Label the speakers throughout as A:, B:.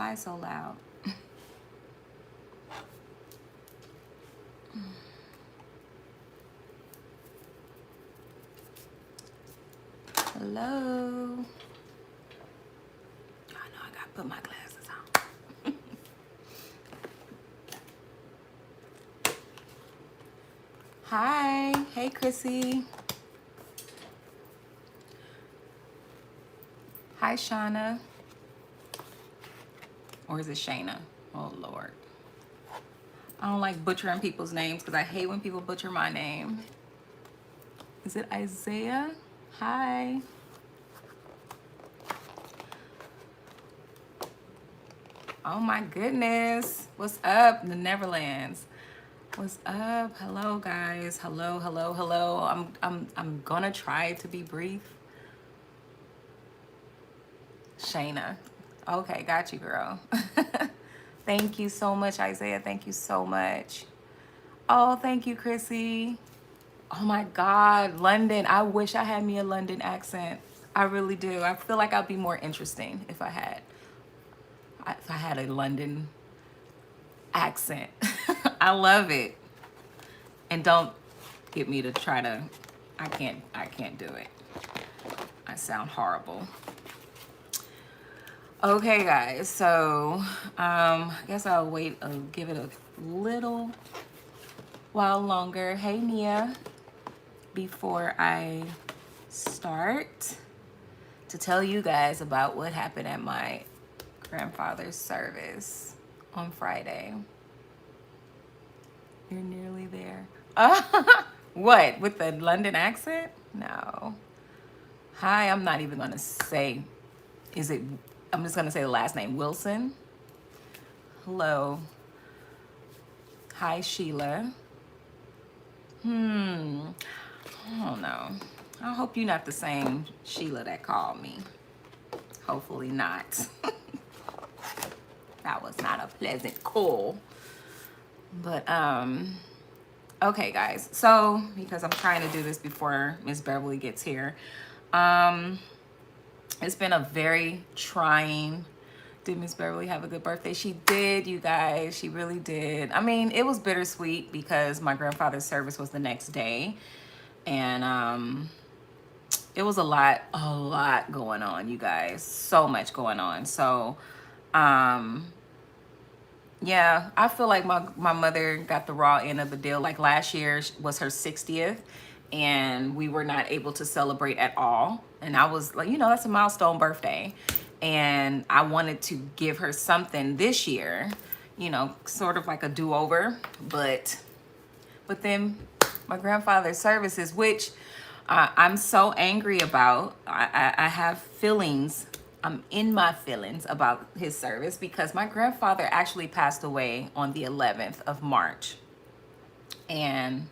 A: Why so loud? Hello. I know I gotta put my glasses on. Hi. Hey, Chrissy. Hi, Shauna. Or is it Shayna? Oh, Lord. I don't like butchering people's names because I hate when people butcher my name. Is it Isaiah? Hi. Oh my goodness. What's up, the Neverlands? What's up? Hello, guys. Hello, hello, hello. I'm gonna try to be brief. Shayna. Okay, got you, girl. Thank you so much, Isaiah. Thank you so much. Oh, thank you, Chrissy. Oh my God, London. I wish I had me a London accent. I really do. I feel like I'd be more interesting if I had a London accent. I love it. And don't get me to try to, I can't do it. I sound horrible. Okay, guys, so I guess I'll wait, give it a little while longer. Hey, Nia, before I start to tell you guys about what happened at my grandfather's service on Friday. You're nearly there. What, with the London accent? No. Hi, I'm not even gonna say, I'm just gonna say the last name, Wilson. Hello. Hi, Sheila. I don't know. I hope you're not the same Sheila that called me. Hopefully not. That was not a pleasant call. But, okay, guys. So, because I'm trying to do this before Miss Beverly gets here, it's been a very trying. Did Miss Beverly have a good birthday? She did, you guys. She really did. I mean, it was bittersweet because my grandfather's service was the next day. And it was a lot going on, you guys. So much going on. So, yeah, I feel like my mother got the raw end of the deal. Like last year was her 60th and we were not able to celebrate at all. And I was like, that's a milestone birthday. And I wanted to give her something this year, sort of like a do-over. But then my grandfather's services, which I'm so angry about. I have feelings. I'm in my feelings about his service because my grandfather actually passed away on the 11th of March. And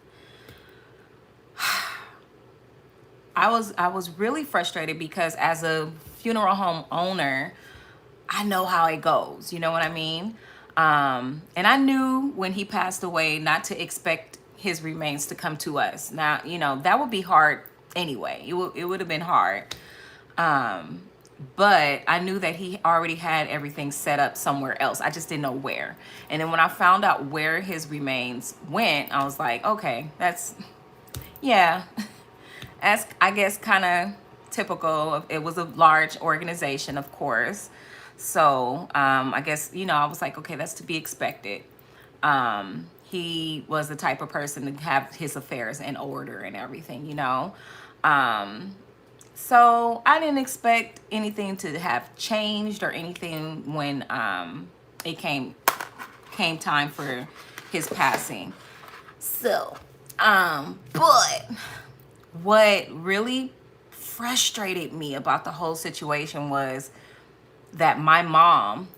A: I was really frustrated because as a funeral home owner, I know how it goes. You know what I mean? And I knew when he passed away not to expect his remains to come to us. Now, that would be hard anyway. It would have been hard. But I knew that he already had everything set up somewhere else. I just didn't know where. And then when I found out where his remains went, I was like, okay, that's I guess kind of typical. It was a large organization, of course. So I guess, I was like, okay, that's to be expected. He was the type of person to have his affairs in order and everything, So I didn't expect anything to have changed or anything when it came time for his passing. So, but what really frustrated me about the whole situation was that my mom,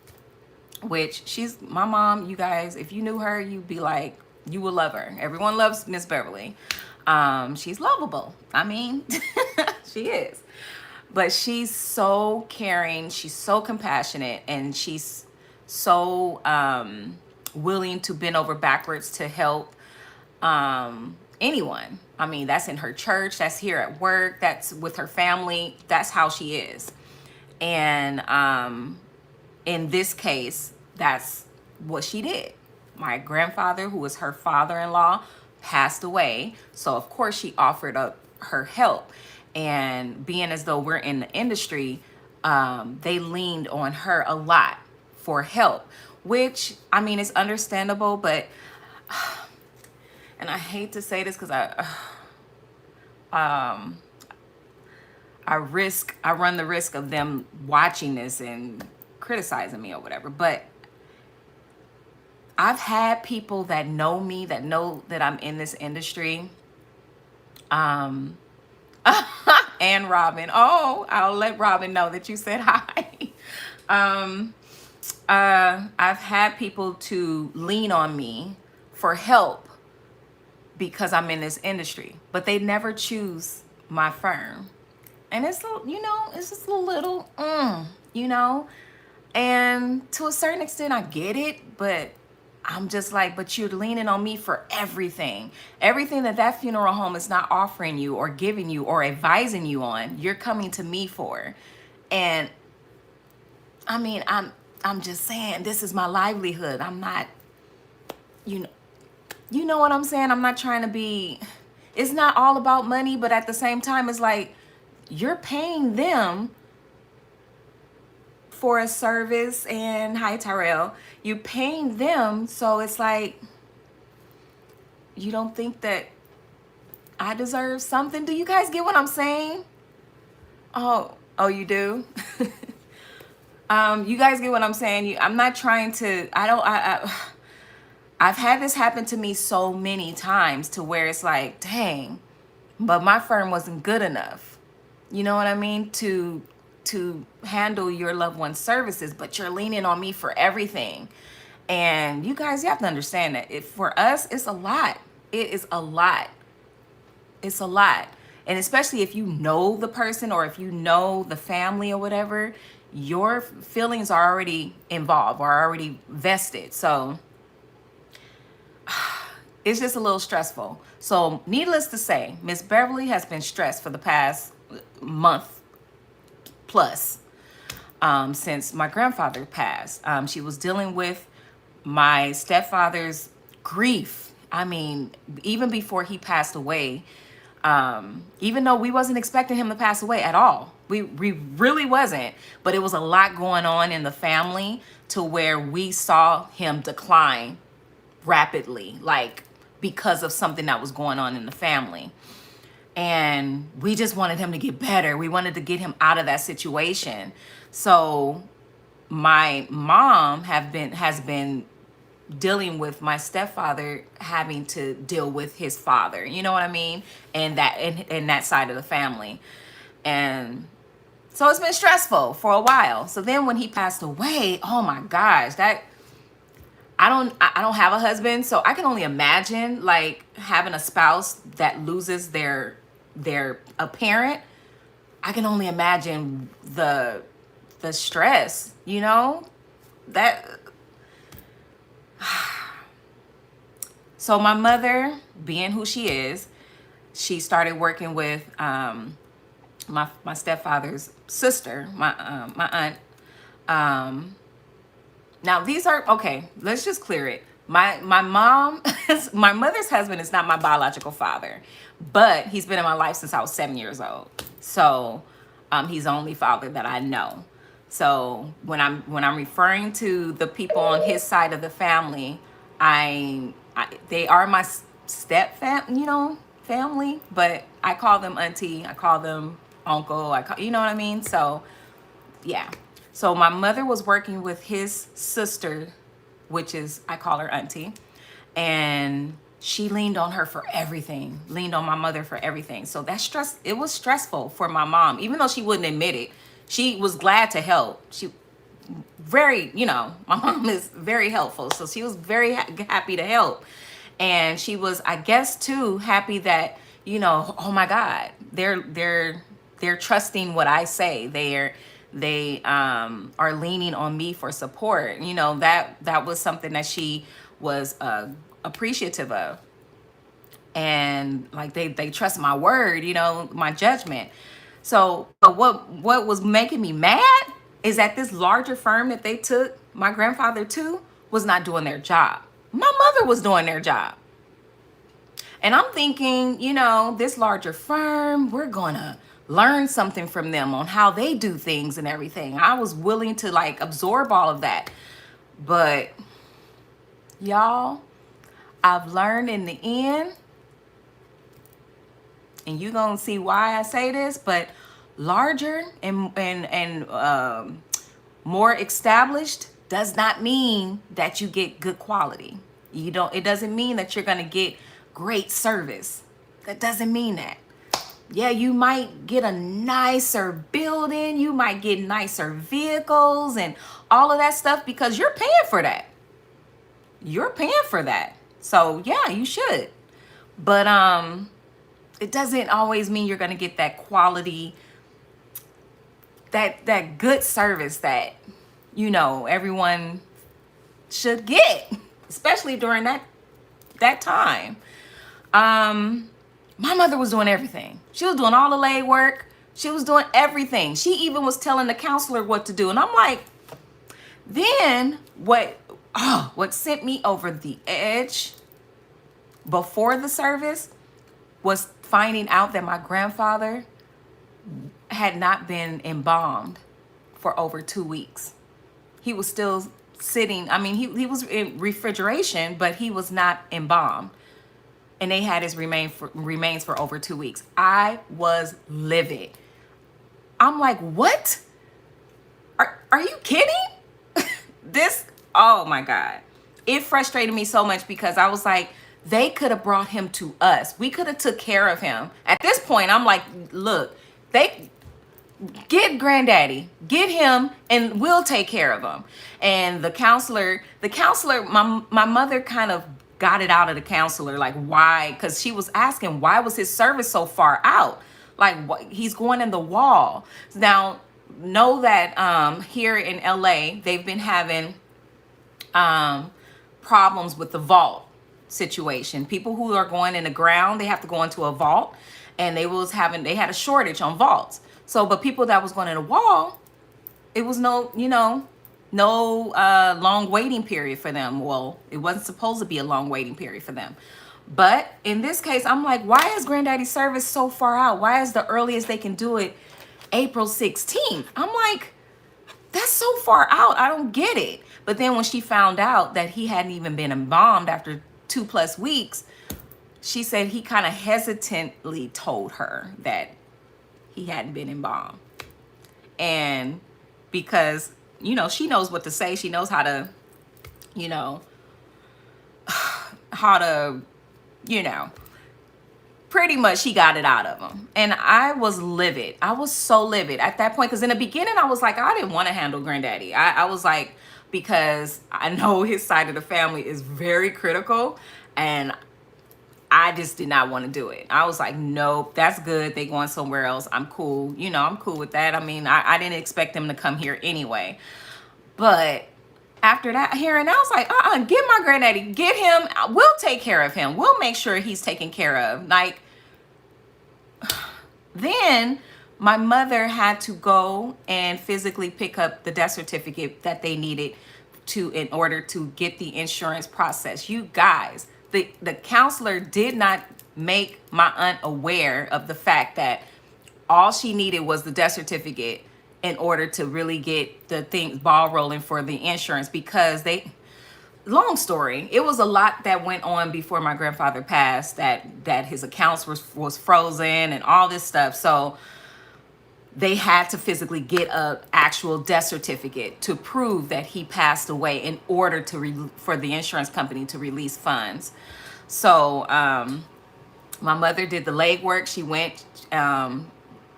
A: which my mom, you guys, if you knew her, you'd be like, you would love her. Everyone loves Miss Beverly. She's lovable. I mean, she is. But she's so caring. She's so compassionate. And she's so willing to bend over backwards to help anyone. I mean, that's in her church. That's here at work. That's with her family. That's how she is. And in this case, that's what she did. My grandfather, who was her father-in-law, passed away. So of course she offered up her help. And being as though we're in the industry, they leaned on her a lot for help, which, I mean, it's understandable, but, and I hate to say this because I run the risk of them watching this and criticizing me or whatever, but I've had people that know me, that know that I'm in this industry, and Robin. Oh, I'll let Robin know that you said hi. I've had people to lean on me for help because I'm in this industry, but they never choose my firm. And it's, you know, it's just a little, you know, and to a certain extent, I get it, but I'm just like, but you're leaning on me for everything. Everything that funeral home is not offering you or giving you or advising you on, you're coming to me for. And I mean, I'm just saying, this is my livelihood. I'm not, you know what I'm saying? I'm not trying to be, it's not all about money, but at the same time, it's like, you're paying them for a service, and hi Tyrell, you're paying them, so it's like, you don't think that I deserve something? Do you guys get what I'm saying? Oh, you do? You guys get what I'm saying? I'm not trying to, I've had this happen to me so many times to where it's like, dang, but my firm wasn't good enough. You know what I mean? To handle your loved one's services, but you're leaning on me for everything. And you guys, you have to understand that for us, it's a lot. It is a lot. It's a lot. And especially if you know the person or if you know the family or whatever, your feelings are already involved or already vested. So it's just a little stressful. So needless to say, Miss Beverly has been stressed for the past month plus, since my grandfather passed. She was dealing with my stepfather's grief. I mean, even before he passed away, even though we wasn't expecting him to pass away at all, we really wasn't, but it was a lot going on in the family to where we saw him decline rapidly, like because of something that was going on in the family. And we just wanted him to get better. We wanted to get him out of that situation. So my mom has been dealing with my stepfather having to deal with his father. You know what I mean? And that side of the family. And so it's been stressful for a while. So then when he passed away, oh my gosh, I don't have a husband, so I can only imagine like having a spouse that loses their a parent. I can only imagine the stress, you know, that. So my mother, being who she is, she started working with my stepfather's sister, my aunt. Now these are, okay, let's just clear it. My mom, my mother's husband is not my biological father, but he's been in my life since I was 7 years old. So he's the only father that I know. So when I'm referring to the people on his side of the family, they are my family, but I call them auntie, I call them uncle, you know what I mean? So yeah. So my mother was working with his sister, which is, I call her auntie, and she leaned on her for everything, leaned on my mother for everything. So it was stressful for my mom, even though she wouldn't admit it. She was glad to help. She very, my mom is very helpful. So she was very happy to help. And she was, I guess too, happy that, oh my God, they're trusting what I say. They are leaning on me for support. That was something that she was appreciative of. And like they trust my word, my judgment. So what was making me mad is that this larger firm that they took my grandfather to was not doing their job. My mother was doing their job. And I'm thinking, you know, this larger firm, we're going to learn something from them on how they do things and everything. I was willing to like absorb all of that. But y'all, I've learned in the end, and you're going to see why I say this, but larger and more established does not mean that you get good quality. It doesn't mean that you're going to get great service. That doesn't mean that. Yeah, you might get a nicer building, you might get nicer vehicles and all of that stuff because you're paying for that. You're paying for that. So yeah, you should. But it doesn't always mean you're going to get that quality, that good service that, you know, everyone should get, especially during that time. My mother was doing everything. She was doing all the leg work. She was doing everything. She even was telling the counselor what to do. And I'm like, then what sent me over the edge before the service was finding out that my grandfather had not been embalmed for over 2 weeks. He was still sitting. I mean, he was in refrigeration, but he was not embalmed. And they had his remains for over 2 weeks. I was livid. I'm like, what? Are you kidding? Oh my God. It frustrated me so much because I was like, they could have brought him to us. We could have took care of him. At this point, I'm like, look, get granddaddy, get him, and we'll take care of him. And the counselor, my mother kind of got it out of the counselor, like why? Because she was asking, why was his service so far out? Like he's going in the wall. Now, know that here in LA, they've been having problems with the vault situation. People who are going in the ground, they have to go into a vault, and they had a shortage on vaults. So, but people that was going in the wall, it was no long waiting period for them. Well, it wasn't supposed to be a long waiting period for them. But in this case, I'm like, why is granddaddy's service so far out? Why is the earliest they can do it April 16th? I'm like, that's so far out. I don't get it. But then when she found out that he hadn't even been embalmed after 2+ weeks, she said he kind of hesitantly told her that he hadn't been embalmed. And because, you know, she knows what to say. She knows how to, pretty much she got it out of him. And I was livid. I was so livid at that point. Because in the beginning, I was like, I didn't want to handle granddaddy. I was like, because I know his side of the family is very critical. And I just did not want to do it. I was like, nope, that's good. They going somewhere else. I'm cool. I'm cool with that. I mean, I didn't expect them to come here anyway. But after that hearing, I was like, get my granddaddy, get him. We'll take care of him. We'll make sure he's taken care of. Like, then my mother had to go and physically pick up the death certificate that they needed in order to get the insurance process. You guys, the counselor did not make my aunt aware of the fact that all she needed was the death certificate in order to really get the ball rolling for the insurance, because long story, it was a lot that went on before my grandfather passed, that his accounts was frozen and all this stuff. So they had to physically get a actual death certificate to prove that he passed away in order for the insurance company to release funds. So my mother did the legwork. She went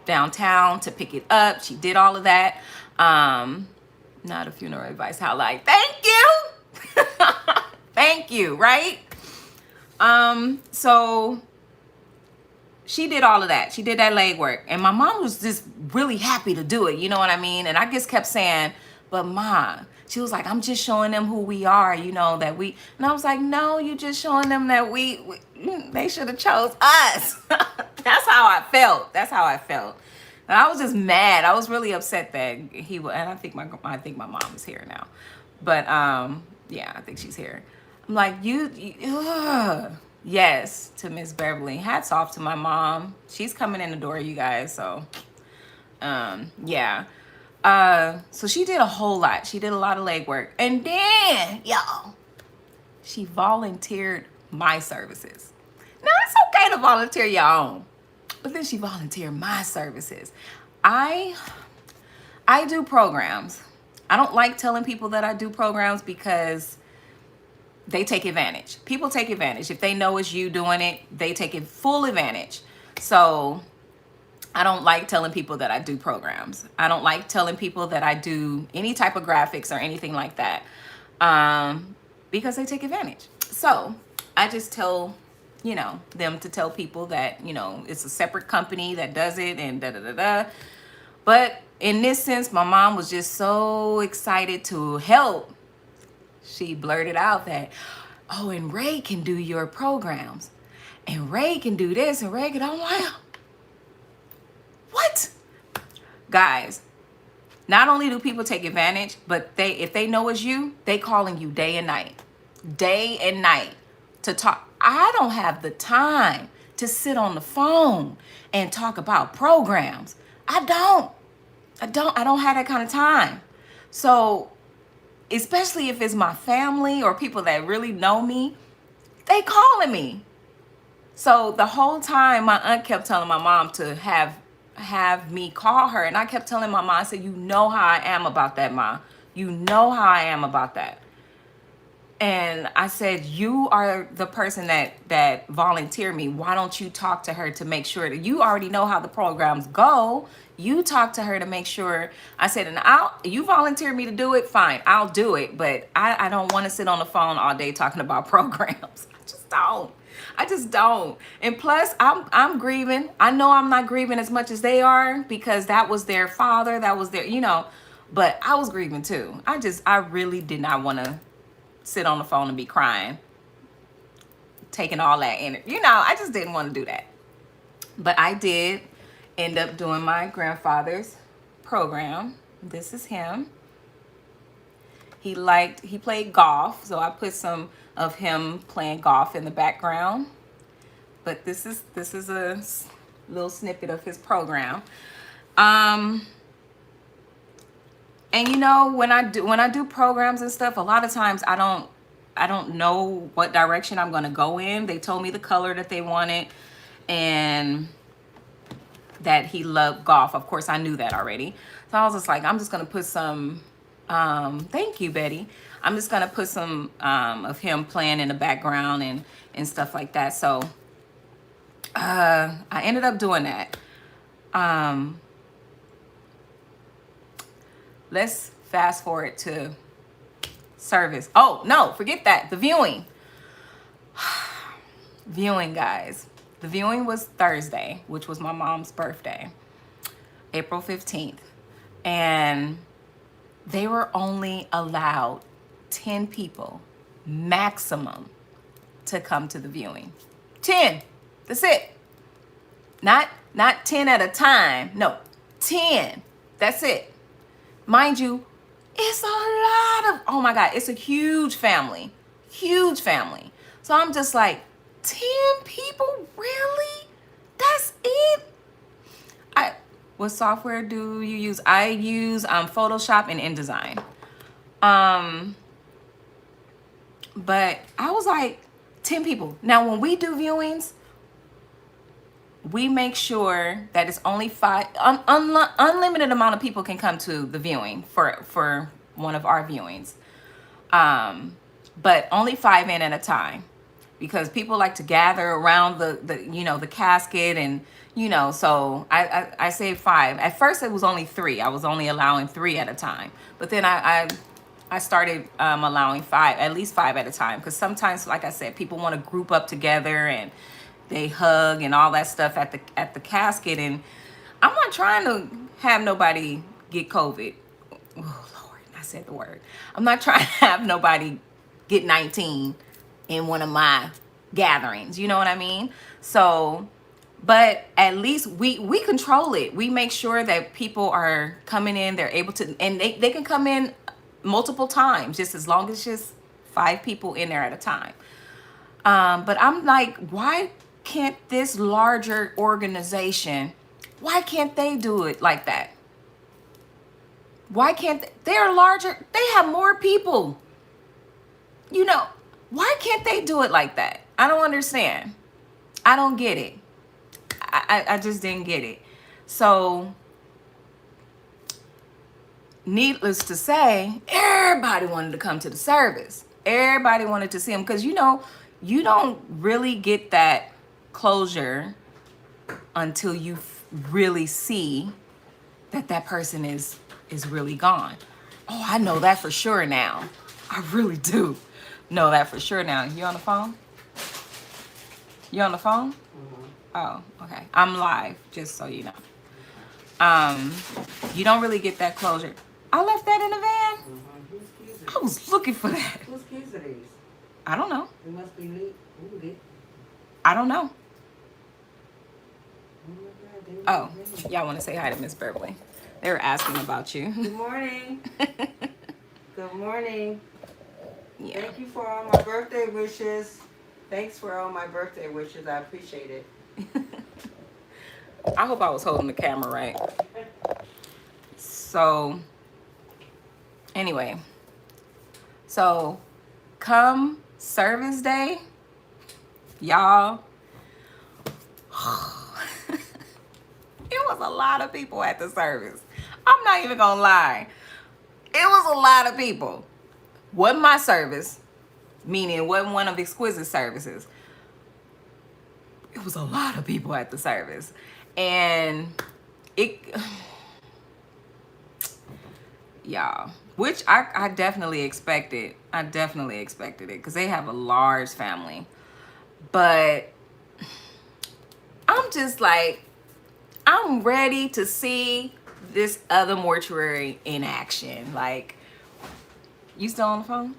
A: downtown to pick it up. She did all of that. Not a funeral advice hotline. Thank you. Thank you, right? So she did all of that. She did that legwork. And my mom was just really happy to do it. You know what I mean? And I just kept saying, but Ma, she was like, I'm just showing them who we are, that we, and I was like, no, you just showing them that they should have chose us. That's how I felt. And I was just mad. I was really upset that he would, and I think my mom is here now. But yeah, I think she's here. I'm like, ugh. Yes, to Miss Beverly. Hats off to my mom. She's coming in the door, you guys. So yeah. So she did a whole lot. She did a lot of legwork. And then, y'all, she volunteered my services. Now, it's okay to volunteer your own, but then she volunteered my services. I do programs. I don't like telling people that I do programs because they take advantage. People take advantage. If they know it's you doing it, they take it full advantage. So I don't like telling people that I do programs. I don't like telling people that I do any type of graphics or anything like that, because they take advantage. So I just tell, them to tell people that, it's a separate company that does it and da-da-da-da. But in this sense, my mom was just so excited to help. She blurted out that, oh, and Ray can do your programs. And Ray can do this and Ray can, I'm like, what? Guys, not only do people take advantage, but if they know it's you, they calling you day and night to talk. I don't have the time to sit on the phone and talk about programs. I don't have that kind of time. So especially if it's my family or people that really know me, they calling me. So the whole time my aunt kept telling my mom to have me call her, and I kept telling my mom, I said, you know how I am about that, Ma. You know how I am about that. And I said, you are the person that volunteered me. Why don't you talk to her to make sure that you already know how the programs go? You talk to her to make sure. I said, and you volunteered me to do it, fine, I'll do it. But I don't want to sit on the phone all day talking about programs. I just don't. And plus, I'm grieving. I know I'm not grieving as much as they are because that was their father. That was their, but I was grieving too. I really did not want to sit on the phone and be crying, taking all that energy. I just didn't want to do that. But I did end up doing my grandfather's program. This is him. He played golf, so I put some of him playing golf in the background. But this is a little snippet of his program. And when I do programs and stuff, a lot of times I don't know what direction I'm going to go in. They told me the color that they wanted and that he loved golf. Of course, I knew that already. So I was just like, I'm just going to put some, thank you, Betty. I'm just going to put some of him playing in the background and stuff like that. So I ended up doing that. Let's fast forward to service. Oh, no, forget that. The viewing. Viewing, guys. The viewing was Thursday, which was my mom's birthday, April 15th. And they were only allowed 10 people maximum to come to the viewing. 10. That's it. Not 10 at a time. No, 10. That's it. Mind you, it's a lot of, oh my God, it's a huge family. Huge family. So I'm just like, 10 people? Really? That's it? What software do you use? I use Photoshop and InDesign. But I was like, 10 people. Now, when we do viewings, we make sure that it's only 5, unlimited amount of people can come to the viewing for one of our viewings. But only 5 in at a time, because people like to gather around the casket and, so I say 5. At first it was only 3. I was only allowing 3 at a time. But then I started allowing 5, at least 5 at a time. Because sometimes, like I said, people want to group up together and they hug and all that stuff at the casket. And I'm not trying to have nobody get COVID. Oh, Lord, I said the word. I'm not trying to have nobody get 19 in one of my gatherings. You know what I mean? So But at least we control it. We make sure that people are coming in, they're able to, and they can come in multiple times, just as long as just 5 people in there at a time. But I'm like, why can't this larger organization, why can't they do it like that? Why can't they're larger, they have more people. You know, why can't they do it like that? I don't understand. I don't get it. I just didn't get it. So, needless to say, everybody wanted to come to the service. Everybody wanted to see him because, you know, you don't really get that closure until you really see that that person is really gone. Oh, I know that for sure now. I really do know that for sure now. You on the phone? You on the phone? Oh, okay. I'm live, just so you know. You don't really get that closure. I left that in the van. I was looking for that.
B: Whose keys are these?
A: I don't know.
B: It must be lit.
A: I don't know. Oh, y'all want to say hi to Miss Beverly? They were asking about you.
B: Good morning. Good morning.
A: Yeah.
B: Thank you for all my birthday wishes. Thanks for all my birthday wishes. I appreciate it.
A: I hope I was holding the camera right. So, anyway. So, come service day, y'all. It was a lot of people at the service. I'm not even gonna lie. It was a lot of people. Wasn't my service, meaning it wasn't one of Exquisite services. It was a lot of people at the service. And y'all, which I definitely expected. I definitely expected it because they have a large family. But I'm just like, I'm ready to see this other mortuary in action. Like, you still on the phone?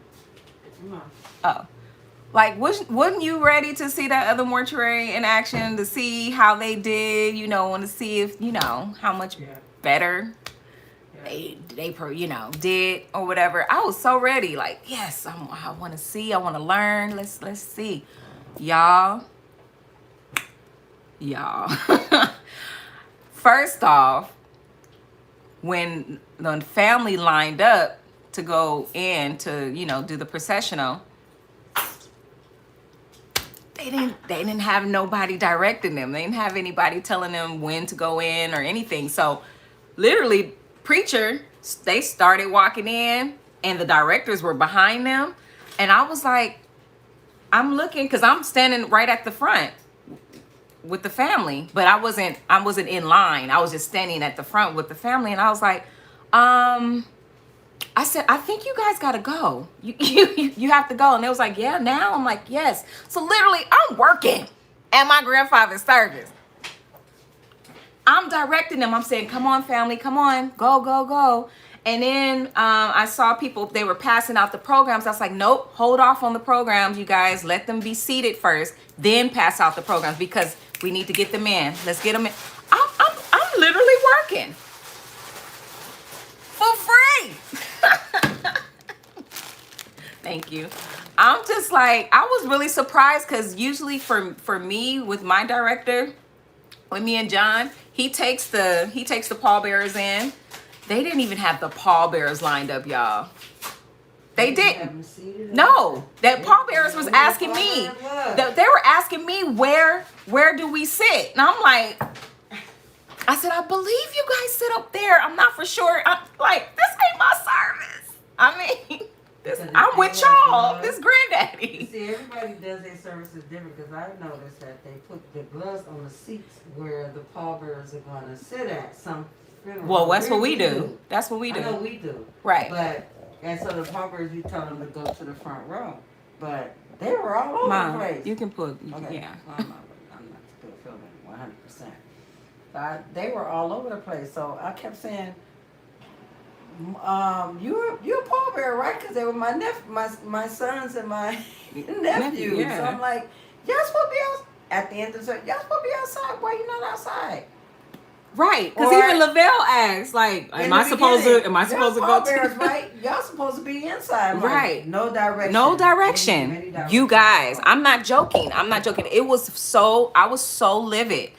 B: No.
A: Oh. Like, wasn't you ready to see that other mortuary in action, to see how they did, you know, want to see if, you know, how much better they you know, did or whatever. I was so ready. Like, yes, I want to see. I want to learn. Let's see. Y'all. First off, when the family lined up to go in to, you know, do the processional, they didn't have nobody directing them. They didn't have anybody telling them when to go in or anything. So literally, preacher, they started walking in and the directors were behind them. And I was like, I'm looking, because I'm standing right at the front with the family, but I wasn't in line. I was just standing at the front with the family. And I was like, I said, I think you guys gotta go. You have to go. And they was like, yeah, now? I'm like, yes. So literally, I'm working at my grandfather's service. I'm directing them. I'm saying, come on, family, come on, go. And then I saw people, they were passing out the programs. I was like, nope, hold off on the programs, you guys. Let them be seated first, then pass out the programs, because we need to get them in. Let's get them in. I'm literally working for free. Thank you. I'm just like, I was really surprised, because usually for me, with my director, with me and John, he takes the pallbearers in. They didn't even have the pallbearers lined up, y'all. They didn't. No, that pallbearers was asking me. They were asking me where do we sit, and I'm like, I said, I believe you guys sit up there. I'm not for sure. I'm like, this ain't my service. I mean, I'm with y'all. This granddaddy.
B: See, everybody does their services different, because I noticed that they put the gloves on the seats where the pallbearers are going to sit at. Some funerals.
A: Well, that's what we do. That's what we do.
B: I know we do.
A: Right.
B: And so the pallbearers, you tell them to go to the front row. But they were all over
A: Mom,
B: the place.
A: you can put,
B: Okay.
A: yeah.
B: I'm not feeling 100%. But they were all over the place. So I kept saying, you're a pallbearer, right? Because they were my sons and my nephew.
A: Yeah.
B: So I'm like, y'all supposed to be at the end of the service, y'all supposed to be outside. Why you not outside?
A: Right, because
B: Or
A: even Lavelle asked, like,
B: in
A: am
B: the
A: I supposed to
B: beginning,
A: go
B: y'all
A: to
B: pallbearers, right? Y'all supposed to be inside, like,
A: right?
B: no direction.
A: No
B: They didn't
A: direction.
B: give any direction
A: You
B: at
A: guys,
B: all.
A: I'm not joking. I'm not joking. It was so, I was so livid.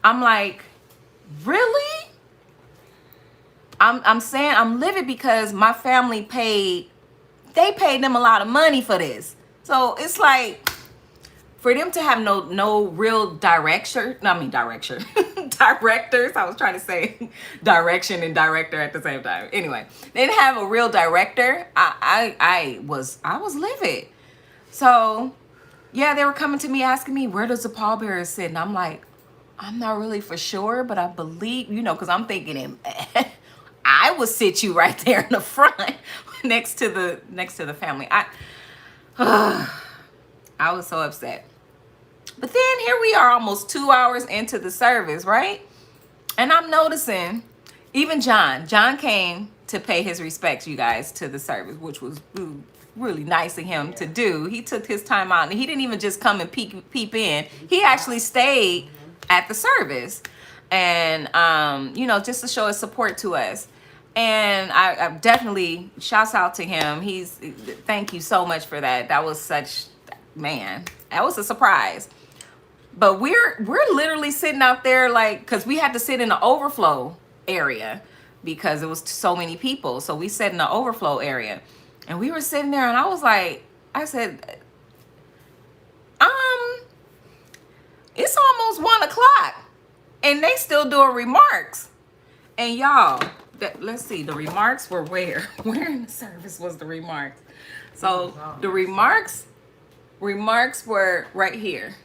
A: I'm like, really? I'm saying I'm livid because my family they paid them a lot of money for this. So it's like, for them to have no real direction, directors. I was trying to say direction and director at the same time. Anyway, they didn't have a real director. I was livid. So yeah, they were coming to me asking me, where does the pallbearer sit? And I'm like, I'm not really for sure, but I believe, because I'm thinking I would sit you right there in the front next to the family. I was so upset. But then here we are almost 2 hours into the service, right? And I'm noticing even John came to pay his respects, you guys, to the service, which was really nice of him to do. He took his time out and he didn't even just come and peep in. He actually stayed at the service and, just to show his support to us. And I definitely shouts out to him. Thank you so much for that. That was that was a surprise. But we're literally sitting out there because we had to sit in the overflow area because it was so many people. So we sat in the overflow area and we were sitting there and I said, it's almost 1:00 and they still doing remarks. And y'all, let's see, the remarks were where? Where in the service was the remarks? So the remarks were right here.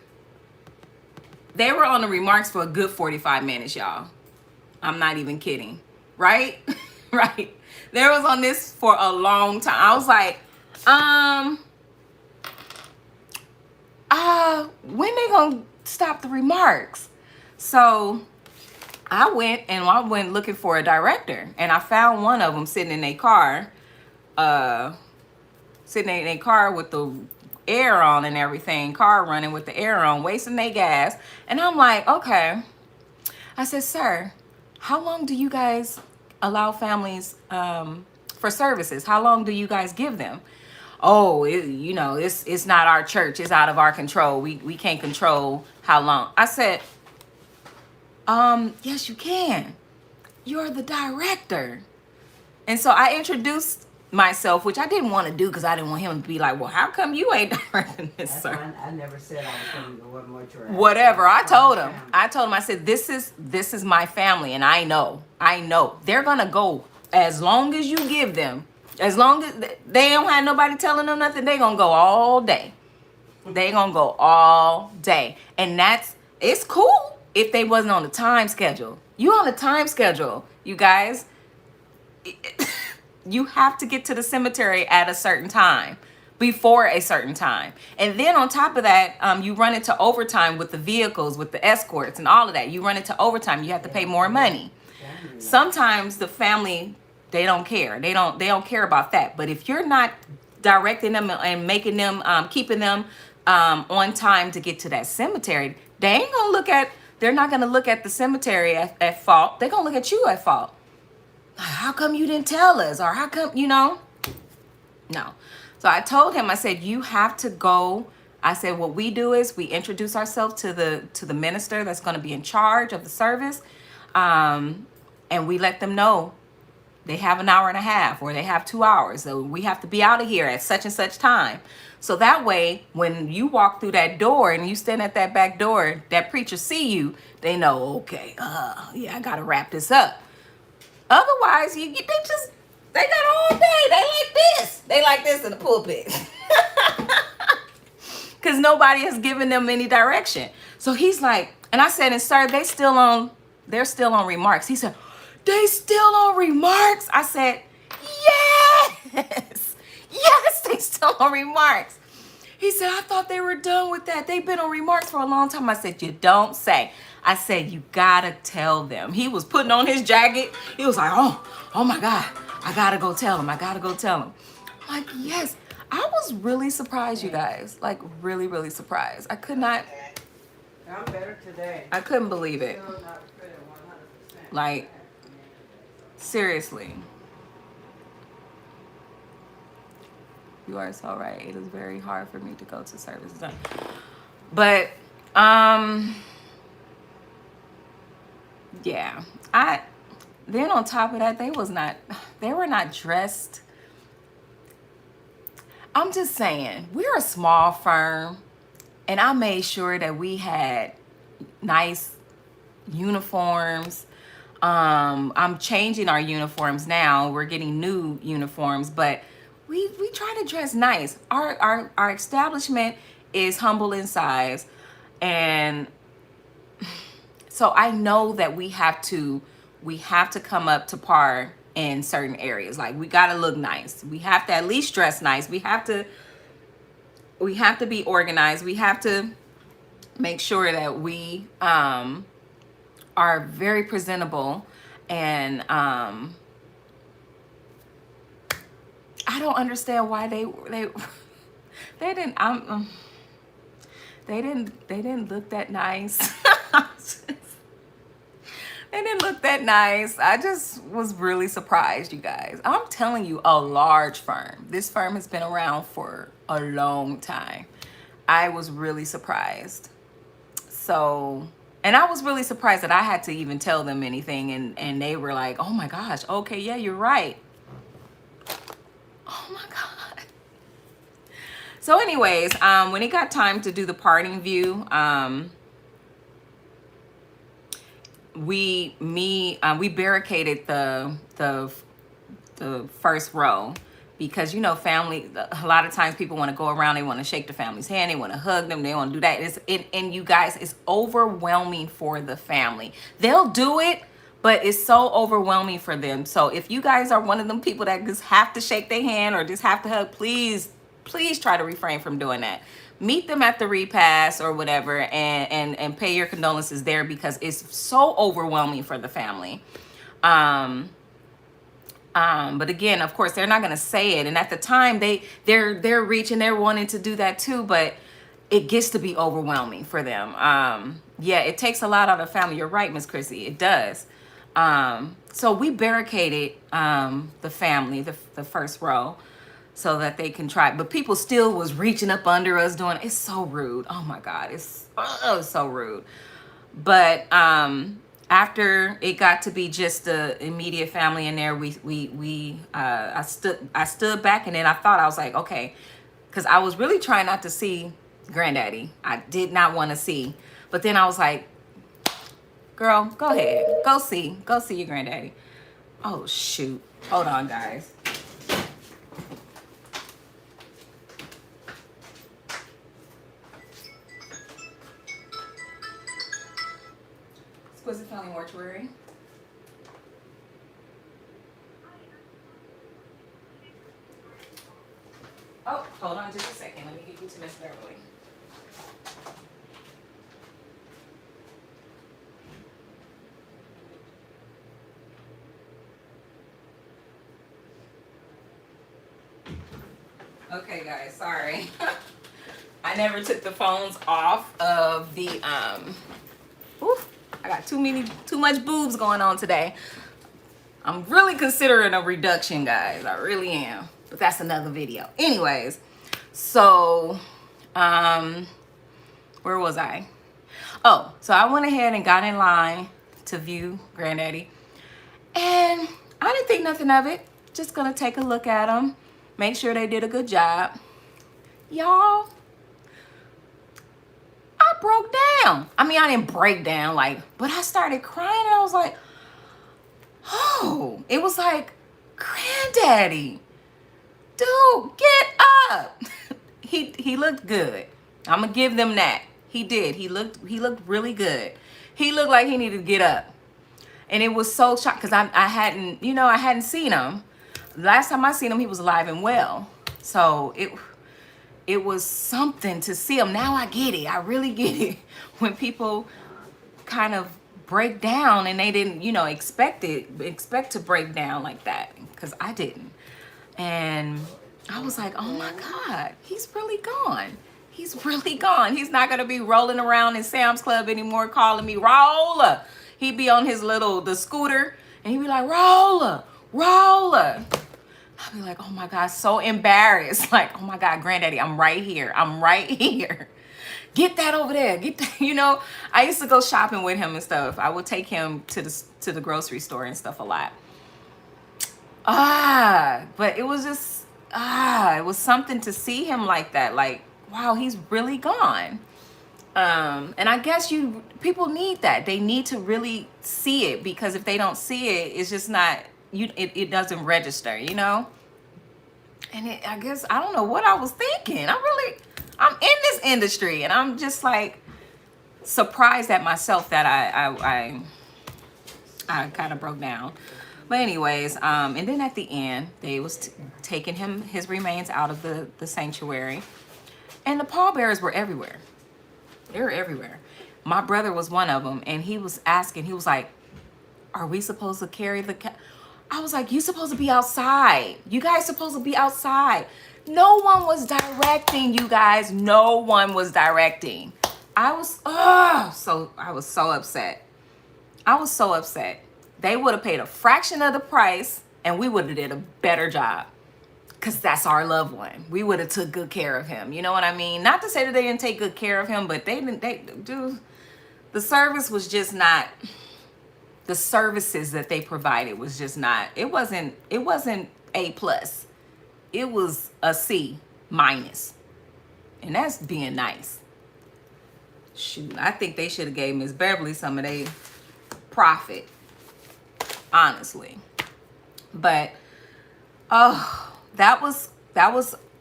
A: They were on the remarks for a good 45 minutes, y'all. I'm not even kidding. Right? Right. They was on this for a long time. I was like, when they gonna stop the remarks? So I went looking for a director and I found one of them sitting in a car, with the air on and everything, car running with the air on, wasting their gas. And I'm like, okay. I said, sir, how long do you guys allow families for services? How long do you guys give them? Oh, it's not our church. It's out of our control. We can't control how long. I said, yes, you can. You're the director. And so I introduced myself, which I didn't want to do because I didn't want him to be like, well, how come you ain't directing this,
B: That's
A: sir?
B: fine. I never said I was going to go what you're asking.
A: Whatever. I told him, I said, this is my family. And I know they're going to go as long as you give them, as long as they don't have nobody telling them nothing, they going to go all day. They going to go all day. And it's cool if they wasn't on the time schedule. You on the time schedule, you guys. You have to get to the cemetery at a certain time, before a certain time. And then on top of that, you run into overtime with the vehicles, with the escorts and all of that. You run into overtime. You have to pay more money. Sometimes the family, they don't care. They don't care about that. But if you're not directing them and making them, keeping them on time to get to that cemetery, they're not going to look at the cemetery at fault. They're going to look at you at fault. How come you didn't tell us? Or how come, No. So I told him, I said, you have to go. I said, what we do is we introduce ourselves to the minister that's going to be in charge of the service. And we let them know they have an hour and a half or they have 2 hours. So we have to be out of here at such and such time. So that way, when you walk through that door and you stand at that back door, that preacher see you, they know, okay, I got to wrap this up. Otherwise, they got all day. They like this in the pulpit. Because nobody has given them any direction. So he's like, and I said, and sir, they're still on remarks. He said, they still on remarks? I said, yes. Yes, they still on remarks. He said, I thought they were done with that. They've been on remarks for a long time. I said, you don't say. I said, you gotta tell them. He was putting on his jacket. He was like, oh my God, I gotta go tell him. I'm like, yes. I was really surprised, you guys. Like, really, really surprised. I could not.
B: I'm better today.
A: I couldn't believe it.
B: Still not feeling 100%.
A: Like, seriously. You are so right. It is very hard for me to go to services. But, yeah. Then on top of that, they were not dressed. I'm just saying, we're a small firm, and I made sure that we had nice uniforms. I'm changing our uniforms now. We're getting new uniforms, but we try to dress nice. Our establishment is humble in size, and so I know that we have to come up to par in certain areas. Like, we got to look nice. We have to at least dress nice. We have to be organized. We have to make sure that we are very presentable. And I don't understand why they didn't look that nice. They didn't look that nice. I just was really surprised, you guys. I'm telling you, a large firm. This firm has been around for a long time. I was really surprised. So, and I was really surprised that I had to even tell them anything, and they were like, oh my gosh, okay, yeah, you're right. Oh my God. So anyways, when it got time to do the parting view, we barricaded the first row, because, you know, family, a lot of times people want to go around, they want to shake the family's hand, they want to hug them, they want to do that. And you guys, it's overwhelming for the family. They'll do it, but it's so overwhelming for them. So if you guys are one of them people that just have to shake their hand or just have to hug, please try to refrain from doing that. Meet them at the repast or whatever, and pay your condolences there, because it's so overwhelming for the family. But again, of course, they're not going to say it. And at the time, they're reaching, they're wanting to do that too, but it gets to be overwhelming for them. Yeah, it takes a lot out of the family. You're right, Miss Chrissy, it does. So we barricaded the family, the first row, so that they can try. But people still was reaching up under us doing, it's so rude. Oh my God, it's so rude. But after it got to be just the immediate family in there, I stood back, and then I was like, okay, because I was really trying not to see Granddaddy. I did not want to see. But then I was like, girl, go ahead, go see your Granddaddy. Oh shoot, hold on, guys. Exquisite Family Mortuary. Oh, hold on just a second. Let me get you to Miss Beverly. Okay, guys, sorry. I never took the phones off of the I got too much boobs going on today. I'm really considering a reduction, guys. I really am. But that's another video. Anyways, so where was I? Oh, so I went ahead and got in line to view Granddaddy. And I didn't think nothing of it. Just gonna take a look at them, make sure they did a good job. Y'all, I broke down. I mean, I didn't break down, but I started crying, and I was like, oh, it was like, Granddaddy, dude, get up. He looked good. I'm gonna give them that. He did. He looked really good. He looked like he needed to get up. And it was so shocked, because I hadn't seen him. Last time I seen him, he was alive and well. So it was something to see him. Now I get it. I really get it. When people kind of break down and they didn't, expect to break down like that, because I didn't. And I was like, oh my God, he's really gone. He's really gone. He's not going to be rolling around in Sam's Club anymore calling me Roller. He'd be on the scooter, and he'd be like, Roller, Roller. I'd be like, oh my God, so embarrassed. Like, oh my God, Granddaddy, I'm right here. I'm right here. Get that over there. Get that. You know, I used to go shopping with him and stuff. I would take him to the grocery store and stuff a lot. But it was just, it was something to see him like that. Like, wow, he's really gone. And I guess people need that. They need to really see it, because if they don't see it, it's just not, it doesn't register, you know? And I guess, I don't know what I was thinking. I'm in this industry, and I'm just like surprised at myself that I kind of broke down. But anyways, and then at the end, they was taking his remains out of the sanctuary, and the pallbearers were everywhere. They were everywhere. My brother was one of them, and he was asking, he was like, are we supposed to carry I was like, you supposed to be outside. You guys supposed to be outside. No one was directing, you guys. No one was directing. I was so upset. I was so upset. They would have paid a fraction of the price, and we would have did a better job, because that's our loved one. We would have took good care of him. You know what I mean? Not to say that they didn't take good care of him, but the service was just not, the services that they provided was just not, it wasn't A+. It was a C-. And that's being nice. Shoot, I think they should have gave Miss Beverly some of their profit, honestly. But that was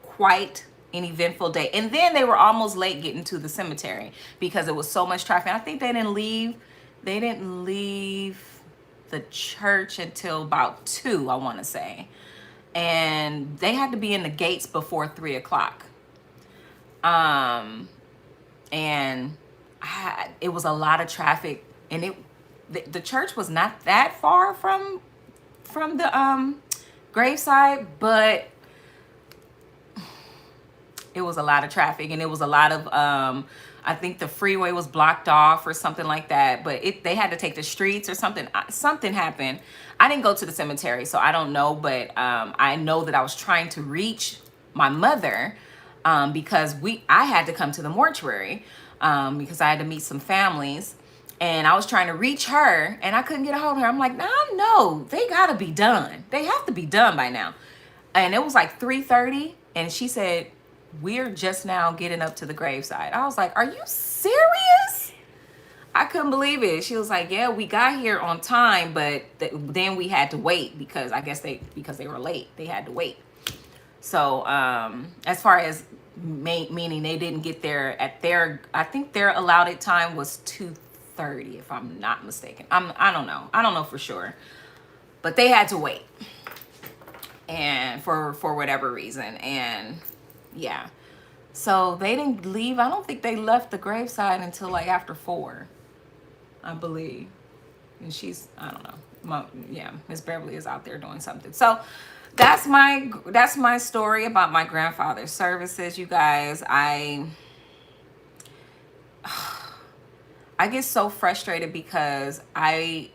A: quite an eventful day. And then they were almost late getting to the cemetery because it was so much traffic. I think they didn't leave the church until about 2, I want to say. And they had to be in the gates before 3 o'clock. And it was a lot of traffic, and the church was not that far from the graveside, but it was a lot of traffic, and it was a lot of I think the freeway was blocked off or something like that, but they had to take the streets or something. Something happened. I didn't go to the cemetery, so I don't know, but I know that I was trying to reach my mother because I had to come to the mortuary because I had to meet some families, and I was trying to reach her, and I couldn't get a hold of her. I'm like, no, they gotta be done. They have to be done by now. And it was like 3:30, and she said, we're just now getting up to the graveside. I was like, are you serious? I couldn't believe it. She was like, yeah, we got here on time, but then we had to wait because I guess because they were late, they had to wait. So as far as meaning they didn't get there at I think their allotted time was 2:30, if I'm not mistaken. I don't know for sure, but they had to wait, and for whatever reason. And yeah, so they didn't leave. I don't think they left the graveside until like after 4, I believe. And I don't know. Miss Beverly is out there doing something. So that's my story about my grandfather's services, you guys. I get so frustrated because I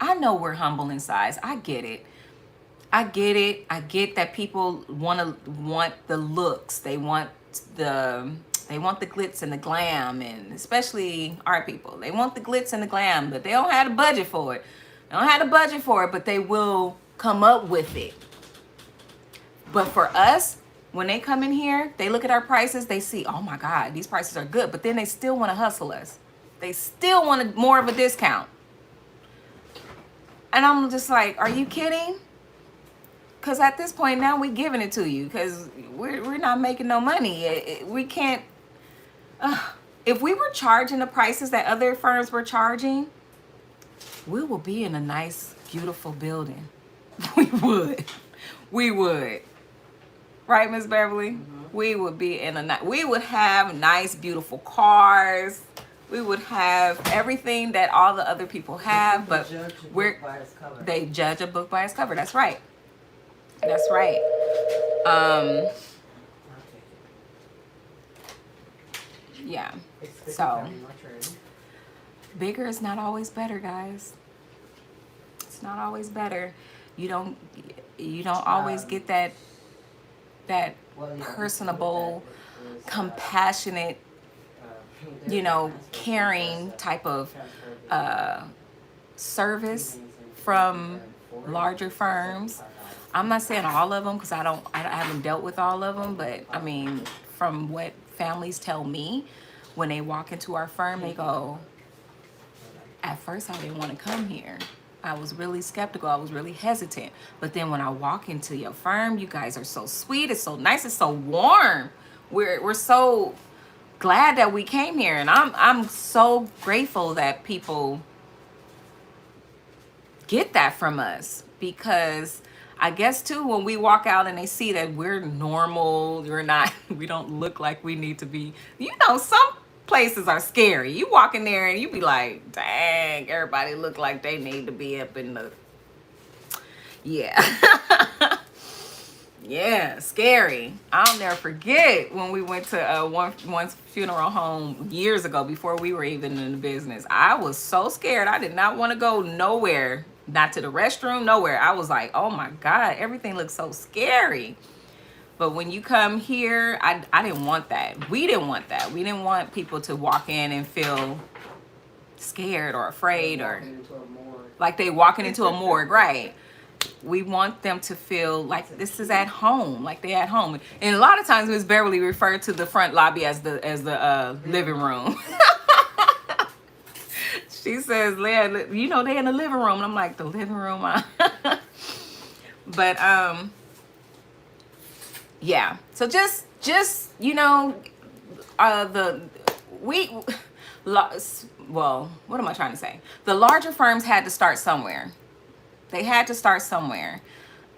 A: know we're humble in size. I get it. I get that people want the looks. They want the glitz and the glam, and especially our people. They want the glitz and the glam, but they don't have the budget for it. But they will come up with it. But for us, when they come in here, they look at our prices, they see, oh my God, these prices are good. But then they still want to hustle us. They still want more of a discount. And I'm just like, are you kidding? Because at this point now, we're giving it to you because we're not making no money. We can't. If we were charging the prices that other firms were charging, we would be in a nice, beautiful building. We would. Right, Miss Beverly? Mm-hmm. We would be we would have nice, beautiful cars. We would have everything that all the other people have, but they judge a book by its cover. That's right. That's right. Yeah.
B: Expect
A: So
B: becoming mortuary.
A: bigger is not always better, guys. It's not always better. You don't always get that
B: Well, yeah,
A: personable,
B: was,
A: compassionate, caring type of service from larger firms. I'm not saying all of them because I haven't dealt with all of them, but I mean, from what families tell me, when they walk into our firm, they go, at first I didn't want to come here. I was really skeptical. I was really hesitant. But then when I walk into your firm, you guys are so sweet. It's so nice. It's so warm. We're so glad that we came here, and I'm so grateful that people get that from us, because I guess too, when we walk out and they see that we're normal, we don't look like we need to be, some places are scary. You walk in there and you be like, dang, everybody look like they need to be up in the, yeah. Yeah, scary. I'll never forget when we went to one funeral home years ago, before we were even in the business. I was so scared. I did not want to go nowhere, not to the restroom, nowhere. I was like, oh my God, everything looks so scary. But when you come here, I didn't want that. We didn't want that. We didn't want people to walk in and feel scared or afraid, or like they walking into a morgue, right? We want them to feel like this is at home, like they at home. And a lot of times Miss Beverly referred to the front lobby as the living room. She says, Leah, they in the living room. And I'm like, the living room? But yeah. So just well, what am I trying to say? The larger firms had to start somewhere. They had to start somewhere.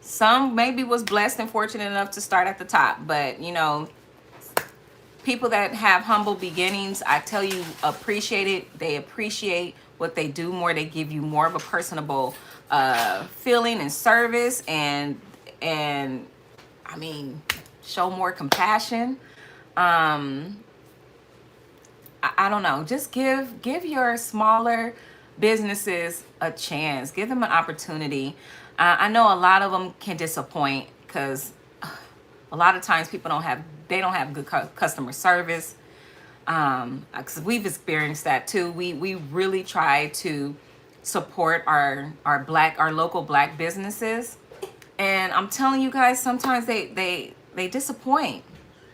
A: Some maybe was blessed and fortunate enough to start at the top, but people that have humble beginnings, I tell you, appreciate it. They appreciate what they do more. They give you more of a personable feeling and service, and I mean, show more compassion. I don't know. Just give your smaller businesses a chance. Give them an opportunity. I know a lot of them can disappoint, because a lot of times people don't have good customer service. Because we've experienced that too. We really try to support our local Black businesses, and I'm telling you guys, sometimes they disappoint.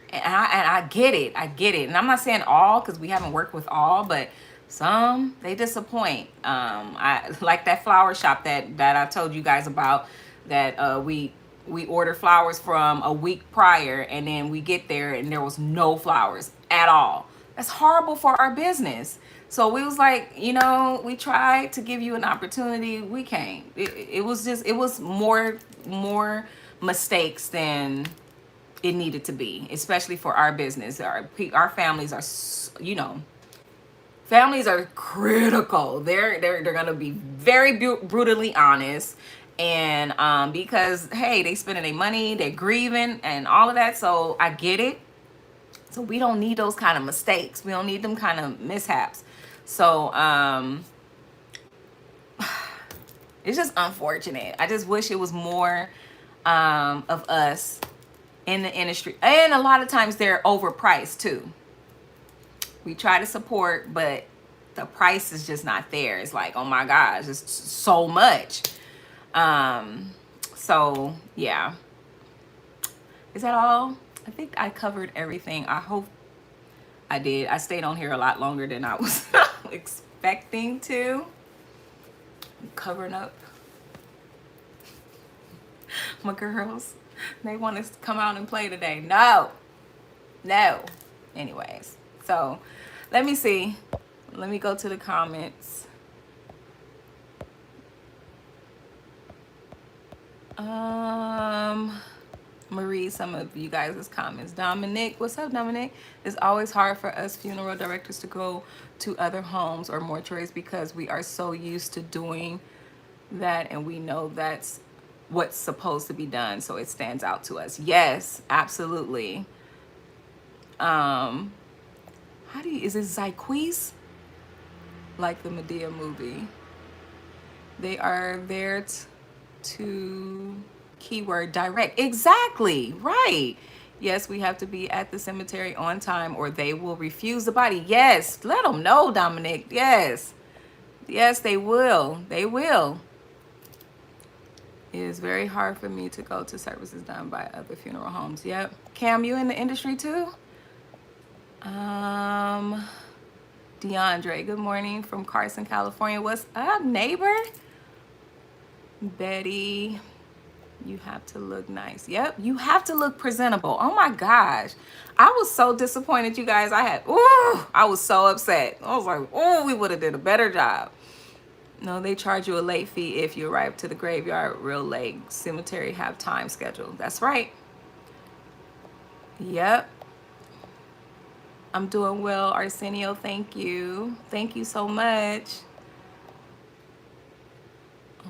A: And I get it. And I'm not saying all, because we haven't worked with all, but some, they disappoint. I like that flower shop that I told you guys about, that we ordered flowers from a week prior, and then we get there and there was no flowers at all. That's horrible for our business. So we was like, we tried to give you an opportunity. We can't. It was more mistakes than it needed to be, especially for our business. Our families are, families are critical. They're gonna be very brutally honest, and because hey, they spending their money, they're grieving and all of that. So I get it. So we don't need those kind of mistakes. We don't need them kind of mishaps. So it's just unfortunate. I just wish it was more of us in the industry, and a lot of times they're overpriced too. We try to support, but the price is just not there. It's like, oh my gosh, it's so much. So yeah, is that all? I think I covered everything. I hope I did. I stayed on here a lot longer than I was expecting to. I'm covering up my girls. They want us to come out and play today. No. Anyways, so let me see. Let me go to the comments. Read some of you guys' comments. Dominic, what's up, Dominic? It's always hard for us funeral directors to go to other homes or mortuaries, because we are so used to doing that, and we know that's what's supposed to be done, so it stands out to us. Yes, absolutely. is it Zyquis? Like the Medea movie. They are there to keyword direct. Exactly, right. Yes, we have to be at the cemetery on time or they will refuse the body. Yes, let them know, Dominic. Yes. Yes, they will. They will. It is very hard for me to go to services done by other funeral homes. Yep. Cam, you in the industry too? DeAndre, good morning from Carson, California. What's up, neighbor? Betty, you have to look nice. Yep, you have to look presentable. Oh my gosh. I was so disappointed, you guys. I was so upset. I was like, oh, we would have did a better job. No, they charge you a late fee if you arrive to the graveyard real late. Cemetery have time schedule. That's right. Yep. I'm doing well, Arsenio. Thank you. Thank you so much.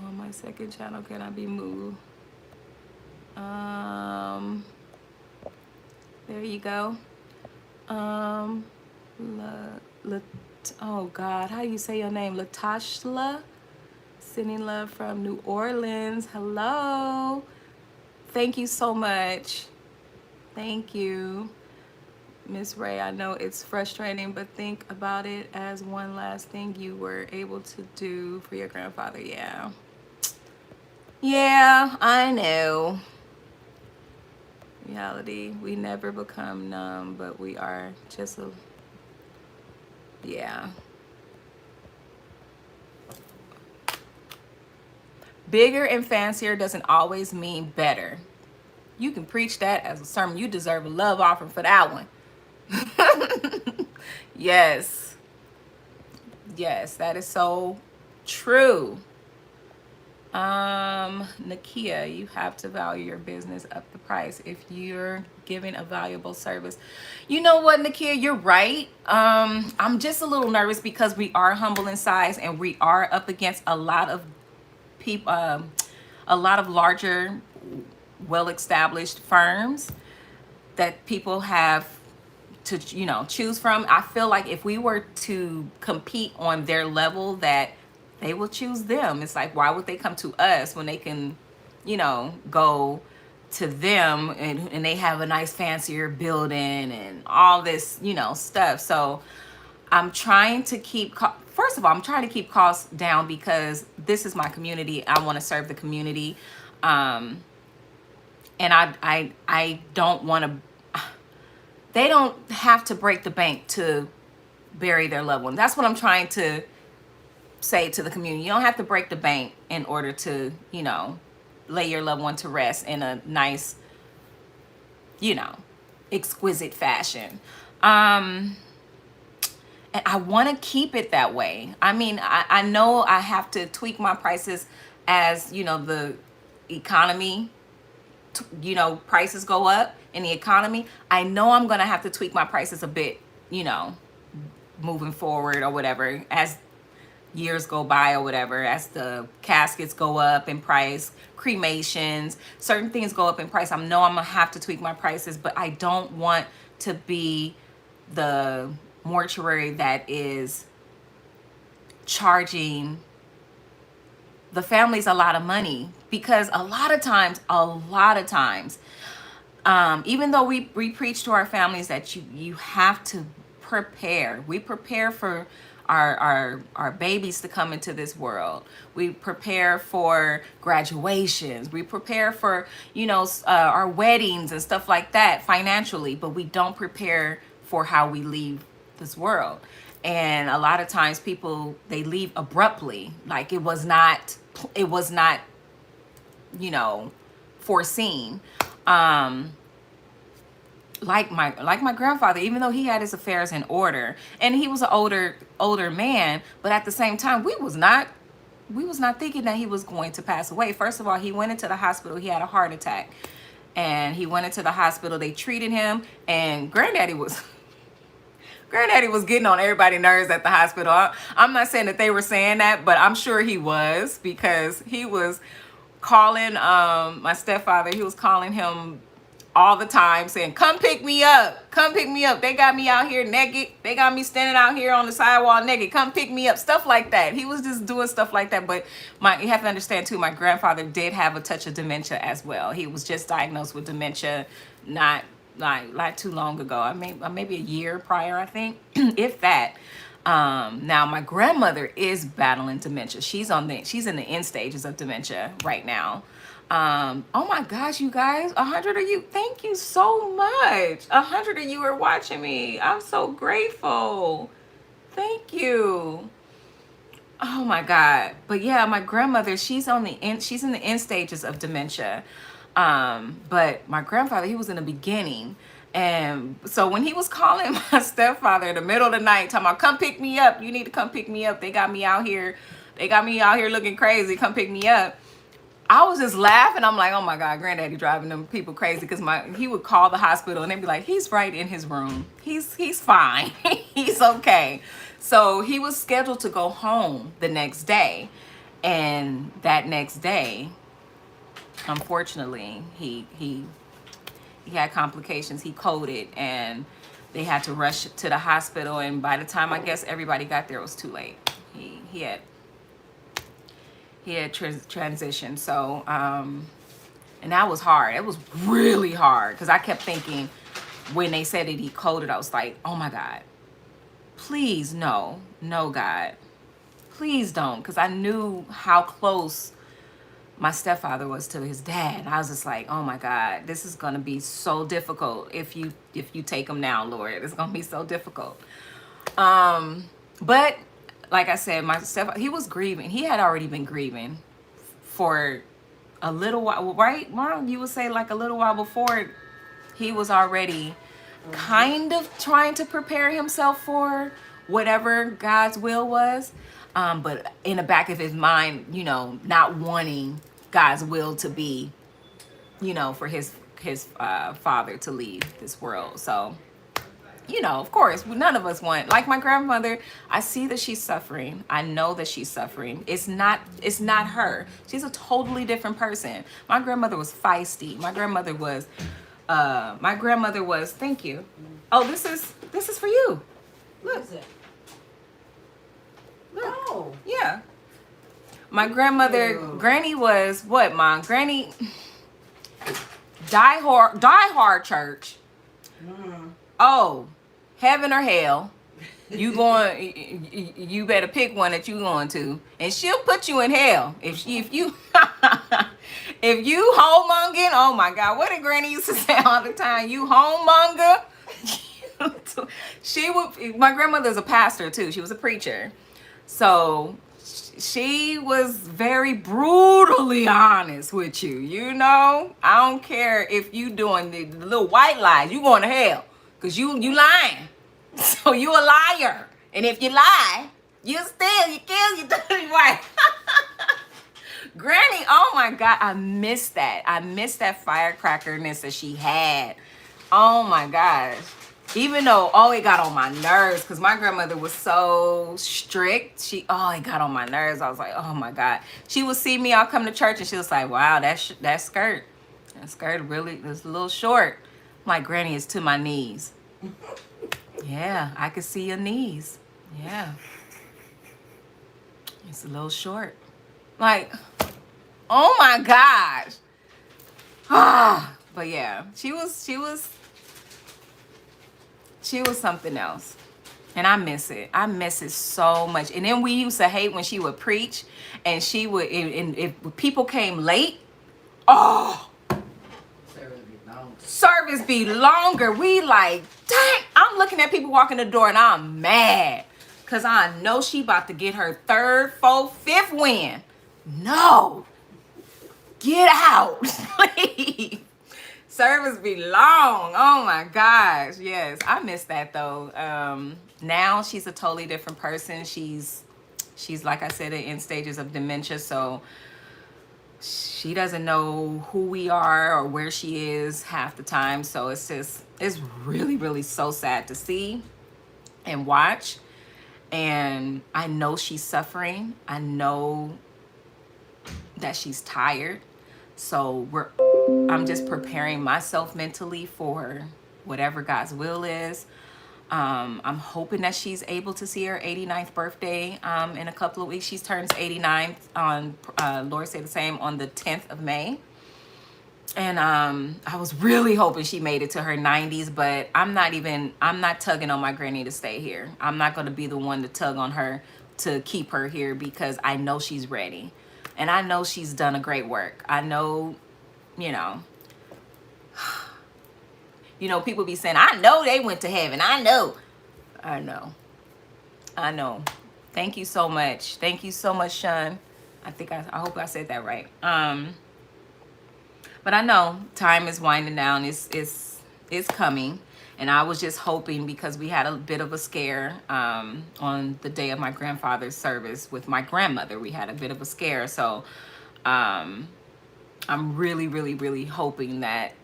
A: On my second channel, can I be moved? There you go. Oh God, how do you say your name? Latashla? Sending love from New Orleans. Hello. Thank you so much. Thank you. Miss Ray, I know it's frustrating, but think about it as one last thing you were able to do for your grandfather. Yeah. Yeah, I know. Reality, we never become numb, but we are just a, yeah. Bigger and fancier doesn't always mean better. You can preach that as a sermon. You deserve a love offering for that one. Yes. Yes, that is so true. Nakia, you have to value your business up the price if you're giving a valuable service. You know what, Nakia, you're right. I'm just a little nervous because we are humble in size and we are up against a lot of people, a lot of larger, well-established firms that people have to, you know, choose from. I feel like if we were to compete on their level, that they will choose them. It's like, why would they come to us when they can, you know, go to them and they have a nice fancier building and all this, you know, stuff. So I'm trying to keep, first of all, I'm trying to keep costs down because this is my community. I want to serve the community. And I don't want to, they don't have to break the bank to bury their loved one. That's what I'm trying to say to the community. You don't have to break the bank in order to, you know, lay your loved one to rest in a nice, you know, exquisite fashion. And I want to keep it that way. I mean, I know I have to tweak my prices as, you know, the economy, you know, prices go up in the economy. I know I'm going to have to tweak my prices a bit, you know, moving forward or whatever, as years go by or whatever, as the caskets go up in price, cremations, certain things go up in price. I know I'm gonna have to tweak my prices, but I don't want to be the mortuary that is charging the families a lot of money, because a lot of times, even though we preach to our families that you have to prepare. We prepare for our babies to come into this world. We prepare for graduations. We prepare for, you know, our weddings and stuff like that financially, but we don't prepare for how we leave this world. And a lot of times people, they leave abruptly, like it was not, you know, foreseen. Like my grandfather, even though he had his affairs in order and he was an older man, but at the same time, we was not thinking that he was going to pass away. First of all, he went into the hospital. He had a heart attack, and he went into the hospital. They treated him, and Granddaddy was getting on everybody's nerves at the hospital. I'm not saying that they were saying that, but I'm sure he was, because he was calling my stepfather. He was calling him all the time saying, come pick me up. Come pick me up. They got me out here naked. They got me standing out here on the sidewalk naked. Come pick me up. Stuff like that. He was just doing stuff like that. But you have to understand too, my grandfather did have a touch of dementia as well. He was just diagnosed with dementia not too long ago. Maybe a year prior, I think, if that. Now my grandmother is battling dementia. She's in the end stages of dementia right now. Oh my gosh, you guys, 100 of you, thank you so much. 100 of you are watching me. I'm so grateful. Thank you. Oh my God. But yeah, my grandmother, she's in the end stages of dementia. But my grandfather, he was in the beginning. And so when he was calling my stepfather in the middle of the night, talking about, come pick me up. You need to come pick me up. They got me out here. They got me out here looking crazy. Come pick me up. I was just laughing. I'm like, oh my God, granddaddy driving them people crazy. Because he would call the hospital and they'd be like, he's right in his room. He's fine. He's okay. So he was scheduled to go home the next day. And that next day, unfortunately, he had complications. He coded and they had to rush to the hospital. And by the time I guess everybody got there, it was too late. He had transitioned. So, and that was hard. It was really hard because I kept thinking when they said that he coded, I was like, oh my God, please no, God, please don't. Because I knew how close my stepfather was to his dad. I was just like, oh my God, this is going to be so difficult if you take him now, Lord. It's going to be so difficult. But like I said, my stepfather, he was grieving. He had already been grieving for a little while, right, Mom? You would say like a little while before. He was already kind of trying to prepare himself for whatever God's will was. But in the back of his mind, not wanting God's will to be, for his father to leave this world. So, of course, none of us want, like my grandmother, I see that she's suffering. I know that she's suffering. It's not her. She's a totally different person. My grandmother was feisty. My grandmother was, thank you. Oh, this is for you. Look. Look.
B: Oh.
A: Yeah. My grandmother, Granny was what, Mom? Granny, die hard church. Oh, heaven or hell. You better pick one that you going to. And she'll put you in hell. If you if you homonging, oh my God, what did Granny used to say all the time? You homemonger. My grandmother's a pastor too. She was a preacher. So she was very brutally honest with you. I don't care if you doing the little white lies, you going to hell because you lying. So you a liar. And if you lie, you steal, you kill, you dirty wife. Granny, oh my God, I miss that. I miss that firecrackerness that she had. Oh my gosh. Even though, it got on my nerves because my grandmother was so strict. It got on my nerves. I was like, oh my God. She would see me, I'll come to church and she was like, wow, that skirt really is a little short. My granny is to my knees. Yeah, I could see your knees. Yeah. It's a little short. Like, oh my gosh. But yeah, she was something else. And I miss it. I miss it so much. And then we used to hate when she would preach and she would, and if people came late, service be longer. We like, dang, I'm looking at people walking the door and I'm mad. Cause I know she about to get her 3rd, 4th, 5th win. No. Get out. Please. Service be long. Oh my gosh. Yes. I miss that though. Now she's a totally different person. She's like I said, in stages of dementia. So she doesn't know who we are or where she is half the time. So it's really, really so sad to see and watch. And I know she's suffering. I know that she's tired. So we're I'm just preparing myself mentally for whatever God's will is. I'm hoping that she's able to see her 89th birthday in a couple of weeks. She turns 89 on, Lord say the same, on the 10th of May. And I was really hoping she made it to her 90s, but I'm not tugging on my granny to stay here. I'm not going to be the one to tug on her to keep her here, because I know she's ready. And I know she's done a great work. I know, you know, people be saying, I know they went to heaven. I know. Thank you so much. Thank you so much, Sean. I hope I said that right. But I know time is winding down. It's coming. And I was just hoping, because we had a bit of a scare on the day of my grandfather's service with my grandmother. We had a bit of a scare. So I'm really, really, really hoping that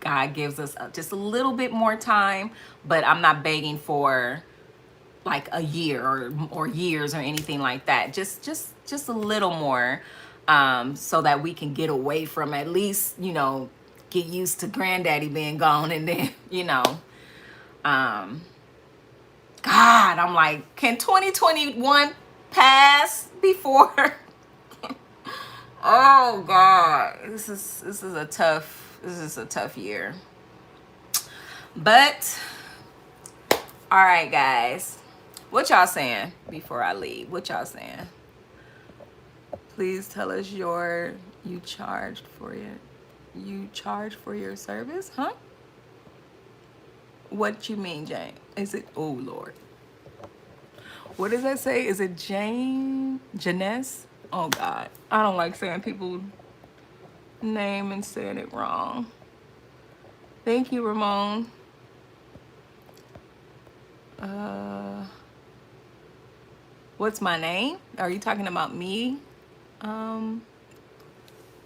A: God gives us just a little bit more time. But I'm not begging for like a year or years or anything like that. Just a little more, so that we can get away from, at least, get used to granddaddy being gone. And then, God, I'm like, can 2021 pass before? Oh God, this is a tough year. But all right, guys, what y'all saying before I leave? What y'all saying? Please tell us you charged for it. You charge for your service, huh? What you mean, Jane? Is it, oh Lord, what does that say? Is it Janess? Oh God, I don't like saying people's name and saying it wrong. Thank you, Ramon. What's my name? Are you talking about me?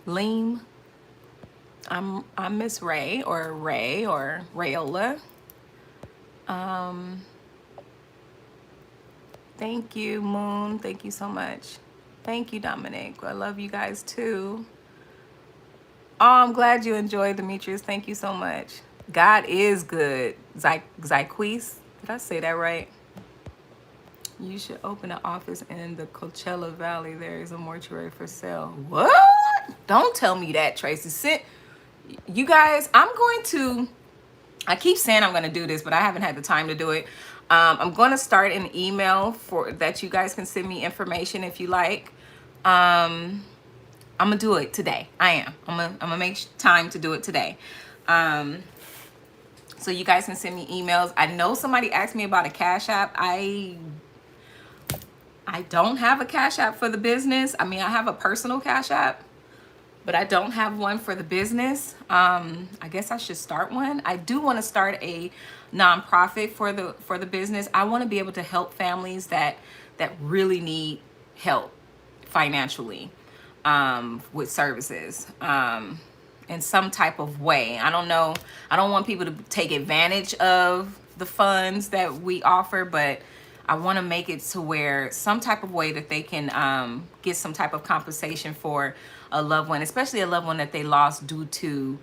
A: Leem. I'm Miss Ray or Rayola. Thank you, Moon. Thank you so much. Thank you, Dominic. I love you guys too. Oh, I'm glad you enjoyed, Demetrius. Thank you so much. God is good. Zyquis. Did I say that right? You should open an office in the Coachella Valley. There is a mortuary for sale. What? Don't tell me that, Tracy. You guys, I keep saying I'm going to do this, but I haven't had the time to do it. I'm going to start an email that you guys can send me information if you like. I'm going to do it today. I'm going to make time to do it today. So you guys can send me emails. I know somebody asked me about a Cash App. I don't have a Cash App for the business. I mean, I have a personal Cash App, but I don't have one for the business. I guess I should start one. I do want to start a nonprofit for the business. I want to be able to help families that really need help financially, with services, in some type of way. I don't know. I don't want people to take advantage of the funds that we offer, but I want to make it to where some type of way that they can get some type of compensation for a loved one, especially a loved one that they lost due to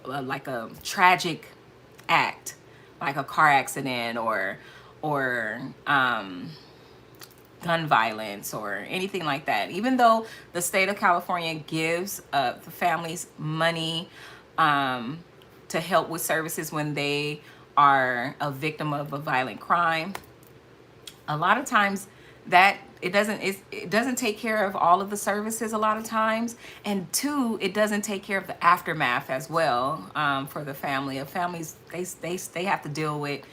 A: like a tragic act, like a car accident or gun violence or anything like that. Even though the state of California gives the families money to help with services when they are a victim of a violent crime, a lot of times that it doesn't take care of all of the services a lot of times, and two, it doesn't take care of the aftermath as well, for the family. Of families, they have to deal with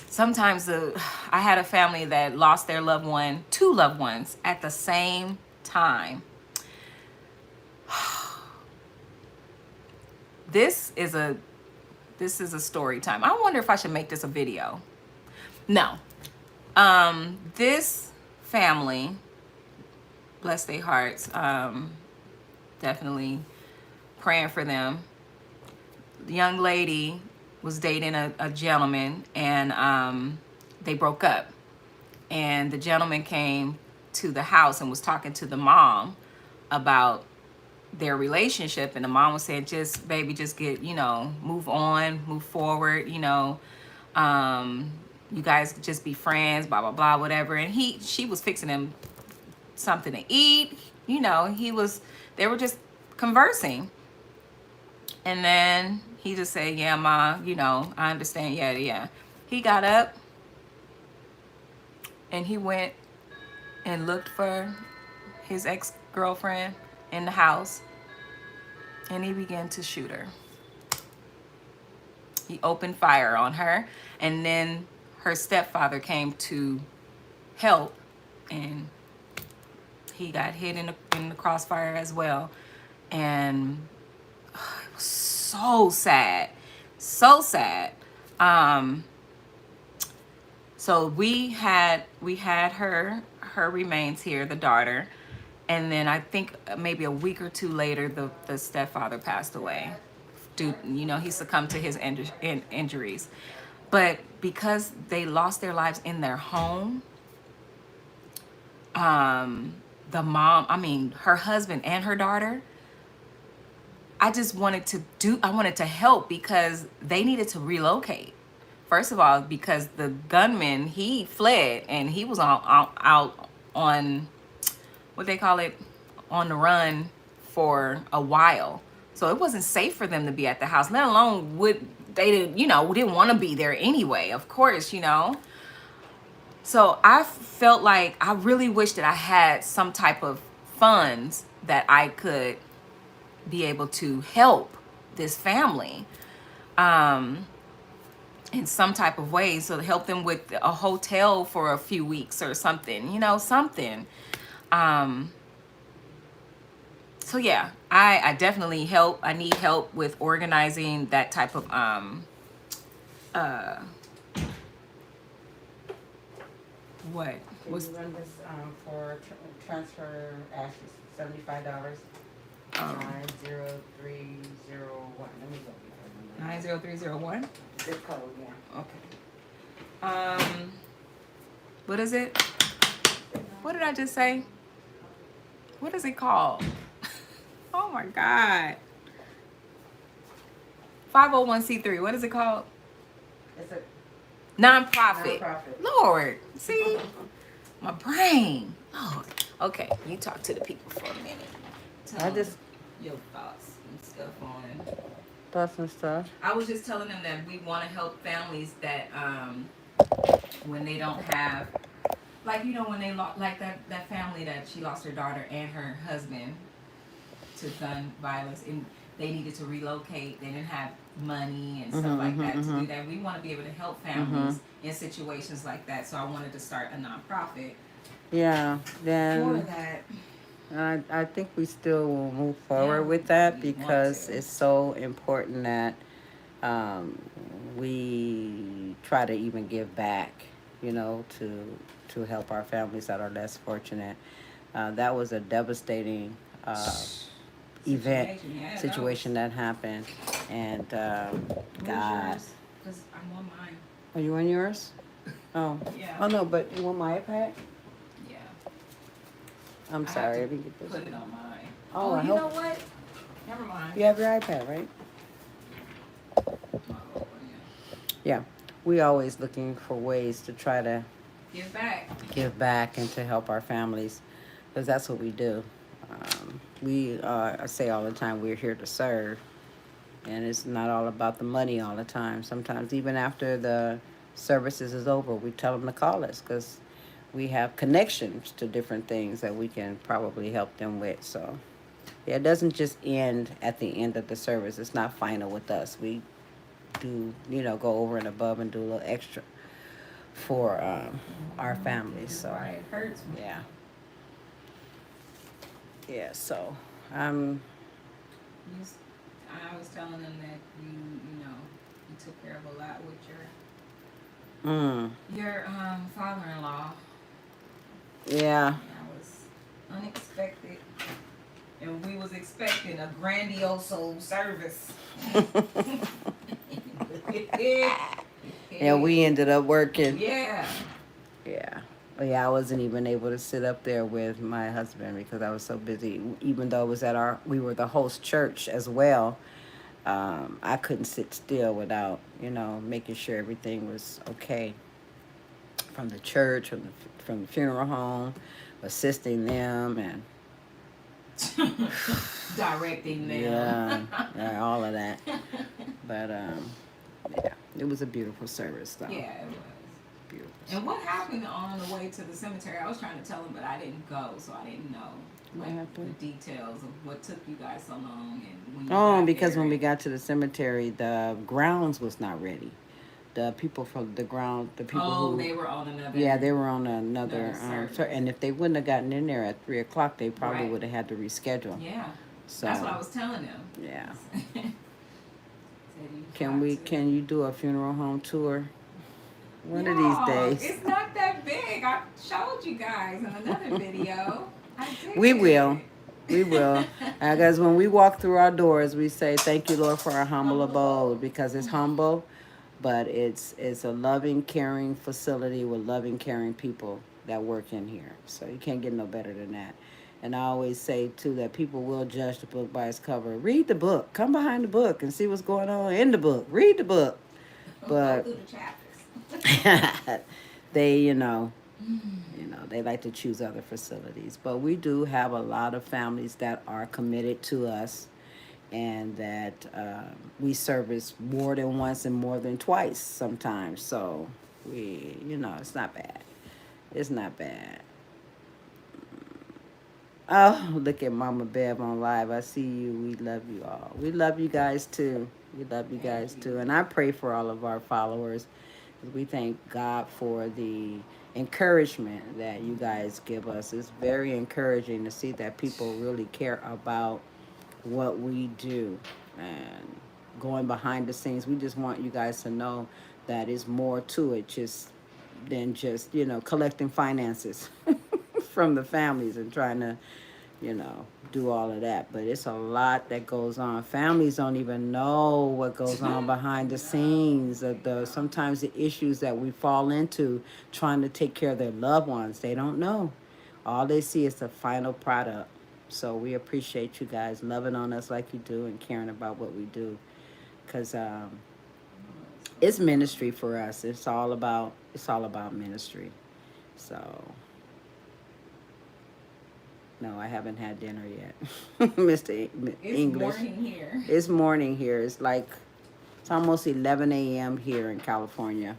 A: sometimes. I had a family that lost their two loved ones at the same time. This is a story time. I wonder if I should make this a video. No. This family, bless their hearts, definitely praying for them. The young lady was dating a gentleman, and they broke up. And the gentleman came to the house and was talking to the mom about their relationship, and the mom was saying, just baby, just get, move on, move forward, you guys just be friends, blah blah blah, whatever. And she was fixing him something to eat, they were just conversing. And then he just said, yeah, ma, I understand, yeah. He got up and he went and looked for his ex-girlfriend in the house, and he began to shoot her. He opened fire on her, and then her stepfather came to help, and he got hit in the crossfire as well. And it was so sad, so sad. So we had her remains here, the daughter, and then I think maybe a week or two later, the stepfather passed away. He succumbed to his injuries. But because they lost their lives in their home, the mom, her husband and her daughter, I wanted to help because they needed to relocate. First of all, because the gunman, he fled and he was out on, what they call it, on the run for a while. So it wasn't safe for them to be at the house, let alone didn't want to be there anyway, of course, So I felt like I really wish that I had some type of funds that I could be able to help this family in some type of way. So to help them with a hotel for a few weeks or something, something. So yeah, I definitely I need help with organizing that type of what was
B: Can you run this for transfer ashes? $75. 90301. Let me go.
A: 90301?
B: Zip code, yeah.
A: Okay. What is it? What did I just say? What is it called? Oh my God. 501c3. What is it called?
B: It's a
A: Nonprofit.
B: nonprofit.
A: Lord, see? My brain. Lord. Okay, you talk to the people for a minute. Tell them your thoughts and stuff on.
B: Thoughts and stuff.
A: I was just telling them that we want to help families that when they don't have, like, when they lost, like that family that she lost her daughter and her husband to gun violence, and they needed to relocate. They didn't have money and stuff like that to do that. We want to be able to help families in situations like that. So I wanted to start a nonprofit.
B: Yeah, then
A: For that.
B: I think we still will move forward with that because it's so important that we try to even give back, to help our families that are less fortunate. That was a devastating situation that happened, and God.
A: Because I'm on mine.
B: Are you on yours? Oh.
A: Yeah.
B: Oh no, but you want my iPad?
A: Yeah.
B: I'm sorry. Let me get this.
A: Put it on mine.
B: Oh,
A: you know what? Never mind.
B: You have your iPad, right? Yeah. We always looking for ways to try to give back and to help our families, because that's what we do. I say all the time, we're here to serve, and it's not all about the money all the time. Sometimes even after the services is over, we tell them to call us because we have connections to different things that we can probably help them with. So yeah, it doesn't just end at the end of the service. It's not final with us. We do, go over and above and do a little extra for our families. So
A: Right, it hurts me.
B: yeah. Yeah, so
A: I was telling them that you took care of a lot with your father-in-law.
B: Yeah.
A: That was unexpected, and we was expecting a grandiose service.
B: Yeah, we ended up working.
A: Yeah.
B: Yeah. Oh yeah, I wasn't even able to sit up there with my husband because I was so busy. Even though it was we were the host church as well. I couldn't sit still without, making sure everything was okay from the church, from the funeral home, assisting them, and
A: directing them.
B: Yeah, all of that. But yeah, it was a beautiful service, though.
A: Yeah, it was.
B: Beautiful.
A: And what happened on the way to the cemetery? I was trying to tell him, but I didn't go, so I didn't know the details of what took you guys so long. And when you
B: because when we got to the cemetery, the grounds was not ready. The people from the ground, the people
A: they were on another.
B: Yeah, they were on another. And if they wouldn't have gotten in there at 3:00, they probably would have had to reschedule.
A: Yeah.
B: So
A: that's what I was telling them.
B: Yeah. Can you do a funeral home tour? One of these days.
A: It's not that big. I showed you guys in another video.
B: We will. Because when we walk through our doors, we say, "Thank you, Lord, for our humble abode," because it's humble, but it's a loving, caring facility with loving, caring people that work in here. So you can't get no better than that. And I always say, too, that people will judge the book by its cover. Read the book. Come behind the book and see what's going on in the book. Read the book. But
A: go through the chapters.
B: they, they like to choose other facilities. But we do have a lot of families that are committed to us and that we service more than once and more than twice sometimes. So it's not bad. It's not bad. Oh, look at Mama Bev on live. I see you. We love you all. We love you guys too. And I pray for all of our followers. We thank God for the encouragement that you guys give us. It's very encouraging to see that people really care about what we do and going behind the scenes. We just want you guys to know that it's more to it than just collecting finances from the families and trying to do all of that. But it's a lot that goes on. Families don't even know what goes on behind the scenes of sometimes the issues that we fall into trying to take care of their loved ones. They don't know. All they see is the final product. So we appreciate you guys loving on us like you do and caring about what we do. Because it's ministry for us. It's all about ministry. So no, I haven't had dinner yet. Mr. English. It's morning here. It's almost 11 a.m. here in California.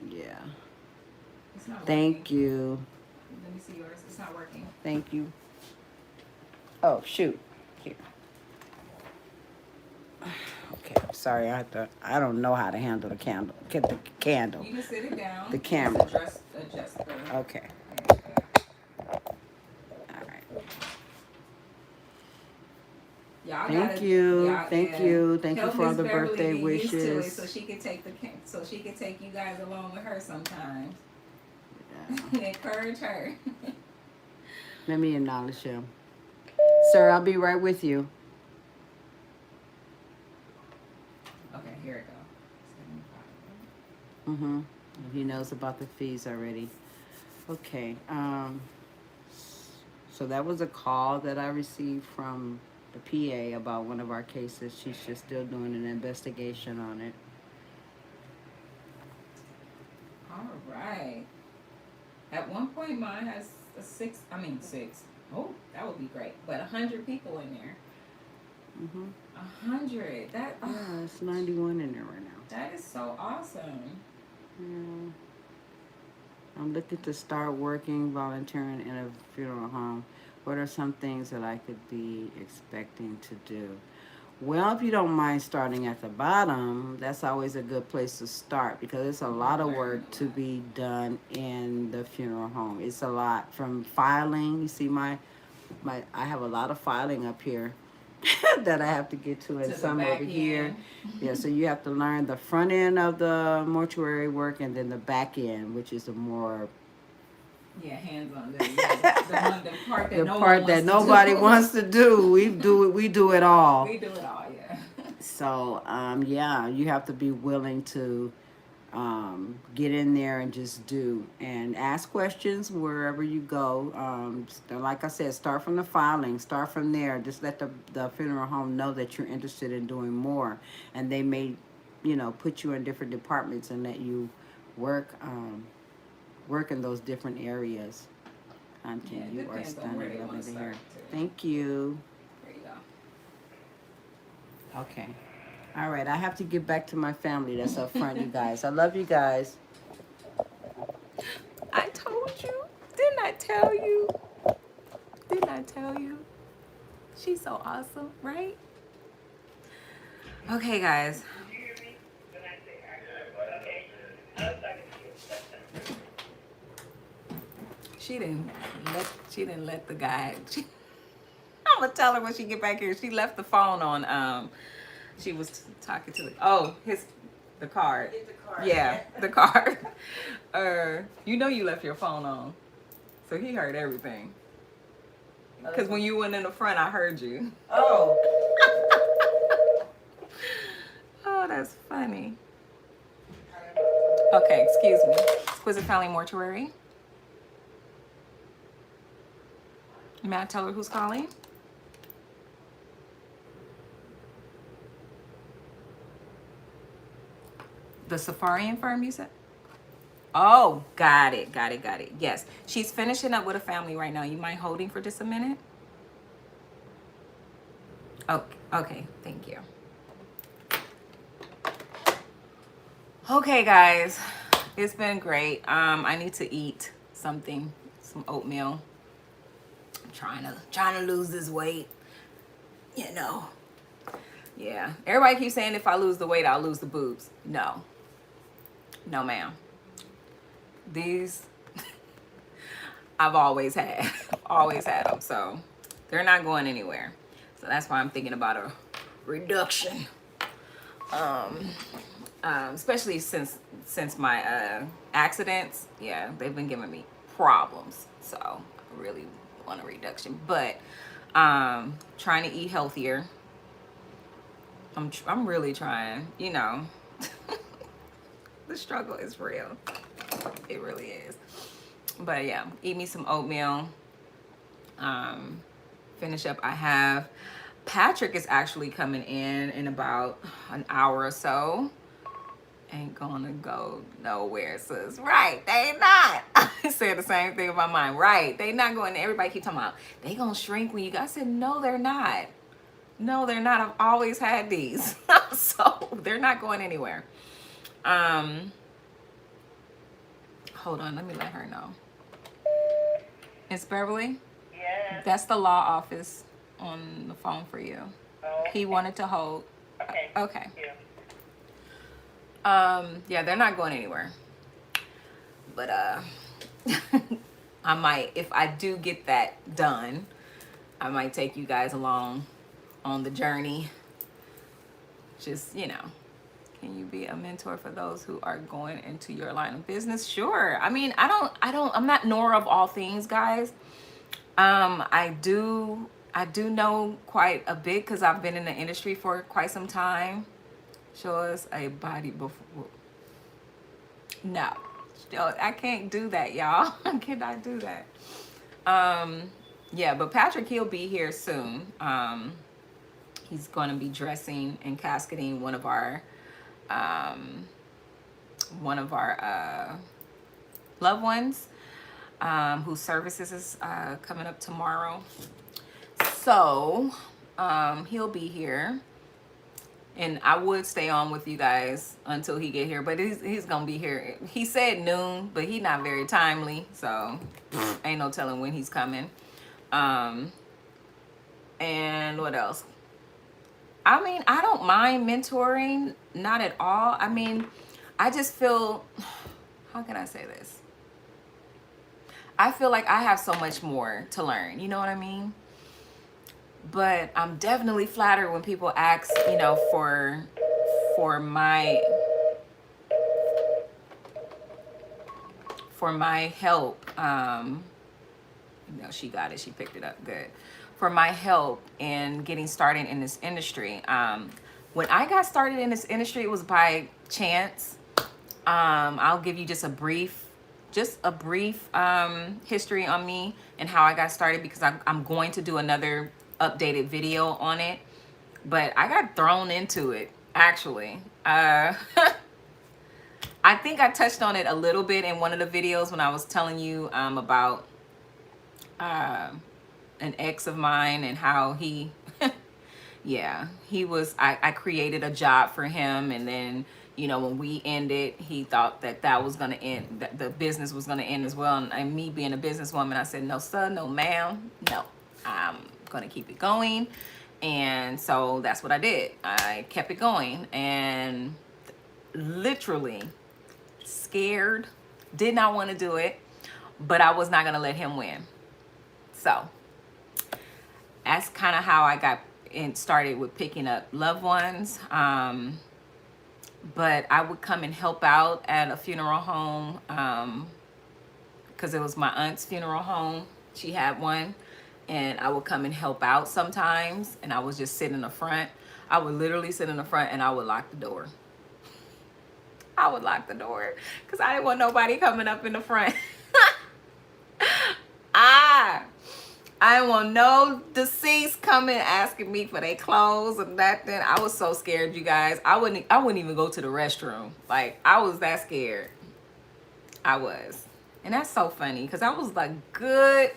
B: Yeah. Thank you.
A: Let me see yours. It's not working.
B: Thank you. Oh, shoot. Here. Okay. Sorry, I don't know how to handle the candle. Get the candle.
A: You can sit it down.
B: The camera.
A: Adjust
B: okay. Thank you for all the birthday wishes.
A: So she could take you guys along with her sometimes. Yeah. Encourage her.
B: Let me acknowledge him. Sir, I'll be right with you.
A: Okay, here it goes.
B: 75. He knows about the fees already. Okay. So that was a call that I received from the PA about one of our cases. She's just still doing an investigation on it.
A: All right. At one point, mine has six. Oh, that would be great. But 100 people in there. 100. Yeah,
B: it's 91 in there right now.
A: That is so awesome.
B: Yeah. I'm looking to start working, volunteering in a funeral home. What are some things that I could be expecting to do? Well, if you don't mind starting at the bottom, that's always a good place to start because it's a lot of work to be done in the funeral home. It's a lot from filing. You see I have a lot of filing up here that I have to get to and some over here. Yeah, so you have to learn the front end of the mortuary work and then the back end, which is the more
A: hands-on. The
B: part that nobody wants to do. We do it all.
A: We do it all, yeah.
B: So, you have to be willing to Get in there and just do and ask questions wherever you go. Like I said, start from the filing, start from there. Just let the funeral home know that you're interested in doing more, and they may, put you in different departments and let you work in those different areas. Auntie,
A: Yeah,
B: you are
A: depends on where they
B: stunning.
A: wanna
B: Lovely to
A: start,
B: hear.
A: too.
B: Thank you.
A: There you go.
B: Okay. All right. I have to get back to my family that's up front, you guys. I love you guys.
A: I told you. Didn't I tell you? Didn't I tell you? She's so awesome, right? Okay, guys. She didn't let the guy. I'm gonna tell her when she get back here. She left the phone on. She was talking to the card.
B: Get the card.
A: Yeah, the card. You left your phone on, so he heard everything. Because when you went in the front, I heard you.
B: Oh.
A: Oh, that's funny. Okay, excuse me. Exquisite Family Mortuary. May I tell her who's calling? The Safarian firm, you said? Oh, got it. Yes, she's finishing up with a family right now. You mind holding for just a minute? Oh, okay. Thank you. Okay, guys, it's been great. I need to eat something, some oatmeal. I'm trying to lose this weight. Yeah. Everybody keeps saying if I lose the weight, I'll lose the boobs. No, ma'am. These I've always had them, so they're not going anywhere. So that's why I'm thinking about a reduction. Especially since my accidents, yeah, they've been giving me problems. So I really want a reduction, but trying to eat healthier. I'm really trying. The struggle is real. It really is. But yeah, eat me some oatmeal. Finish up. I have Patrick is actually coming in about an hour or so. Ain't gonna go nowhere, sis. Right, they not. I said the same thing in my mind. Right, they not going. Everybody keep talking about they gonna shrink when you guys. I said no, they're not. No, they're not. I've always had these. So they're not going anywhere. Hold on, let me let her know. It's Beverly?
C: Yes.
A: That's the law office on the phone for you.
C: Oh,
A: He wanted to hold.
C: okay.
A: Okay.
C: Thank you.
A: Yeah, they're not going anywhere. But I might, if I do get that done, I might take you guys along on the journey. Just, can you be a mentor for those who are going into your line of business? Sure. I mean, I'm not Nora of all things, guys. I do know quite a bit because I've been in the industry for quite some time. Show us a body before. No, I can't do that, y'all. I cannot do that. Yeah, but Patrick, he'll be here soon. He's going to be dressing and casketing one of our loved ones, whose services is coming up tomorrow. So he'll be here. And I would stay on with you guys until he get here, but he's gonna be here. He said noon, but he's not very timely, so ain't no telling when he's coming. And what else? I mean, I don't mind mentoring, not at all. I mean, I just feel, how can I say this? I feel like I have so much more to learn. You know what I mean? But I'm definitely flattered when people ask, for my help. She got it. She picked it up. Good. For my help in getting started in this industry. When I got started in this industry, it was by chance. I'll give you just a brief history on me and how I got started, because I'm going to do another updated video on it. But I got thrown into it, actually. I think I touched on it a little bit in one of the videos when I was telling you about an ex of mine and how he yeah, he was, I created a job for him, and then, you know, when we ended, he thought that that was going to end, that the business was going to end as well. And me being a businesswoman, I said, no, sir, no, ma'am, no, I'm going to keep it going. And so that's what I did. I kept it going, and literally scared, did not want to do it, but I was not going to let him win. So that's kind of how I got and started with picking up loved ones. But I would come and help out at a funeral home, because it was my aunt's funeral home. She had one, and I would come and help out sometimes, and I would just sit in the front. I would literally sit in the front, and I would lock the door. I would lock the door because I didn't want nobody coming up in the front. I didn't want no deceased coming asking me for their clothes and that. Then I was so scared, you guys. I wouldn't even go to the restroom. Like, I was that scared. I was. And that's so funny because I was like good,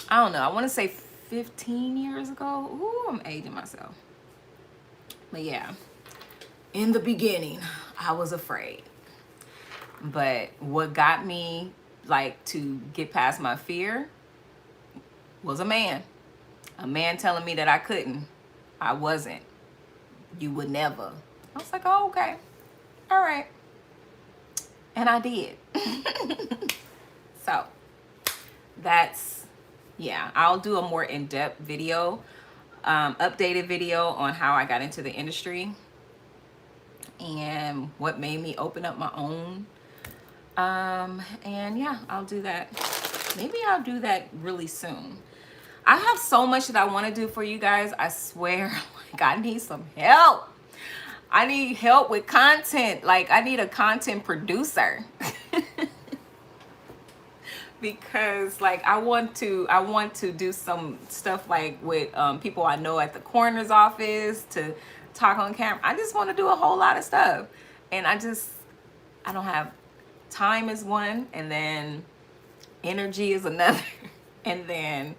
A: I don't know, I want to say 15 years ago. Ooh, I'm aging myself. But yeah, in the beginning, I was afraid. But what got me like to get past my fear was a man telling me that I couldn't, I wasn't, you would never. I was like, oh, okay, all right. And I did. So that's, yeah, I'll do a more in-depth video, updated video on how I got into the industry and what made me open up my own. And yeah, I'll do that. Maybe I'll do that really soon. I have so much that I want to do for you guys. I swear, like, I need some help. I need help with content. Like, I need a content producer. Because like I want to do some stuff like with people I know at the coroner's office, to talk on camera. I just want to do a whole lot of stuff, and I don't have time is one, and then energy is another, and then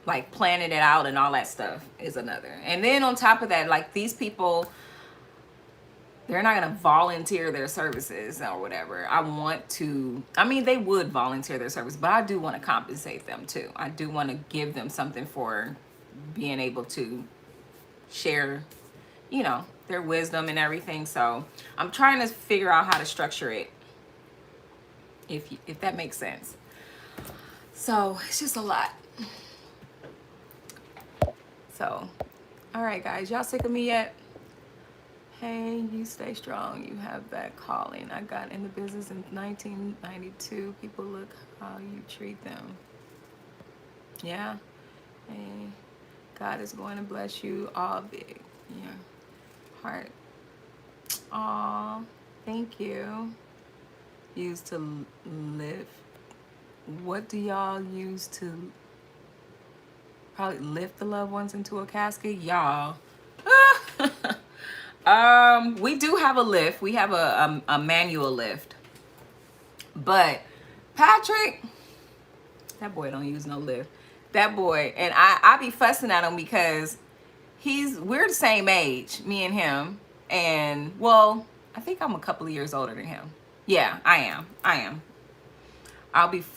A: like planning it out and all that stuff is another. And then on top of that, like, these people, they're not going to volunteer their services or whatever. I mean, they would volunteer their service, but I do want to compensate them too. I do want to give them something for being able to share, you know, their wisdom and everything. So I'm trying to figure out how to structure it, if that makes sense. So it's just a lot. So, all right, guys, y'all sick of me yet? Hey, you stay strong. You have that calling. I got in the business in 1992. People, look how you treat them. Yeah. Hey, God is going to bless you all big. Yeah. Heart. Aw, thank you. Used to lift. What do y'all use to probably lift the loved ones into a casket? Y'all. We do have a lift. We have a manual lift. But Patrick, that boy don't use no lift. That boy, and I be fussing at him because we're the same age, me and him. And well, I think I'm a couple of years older than him. Yeah, I am. I'll be 40.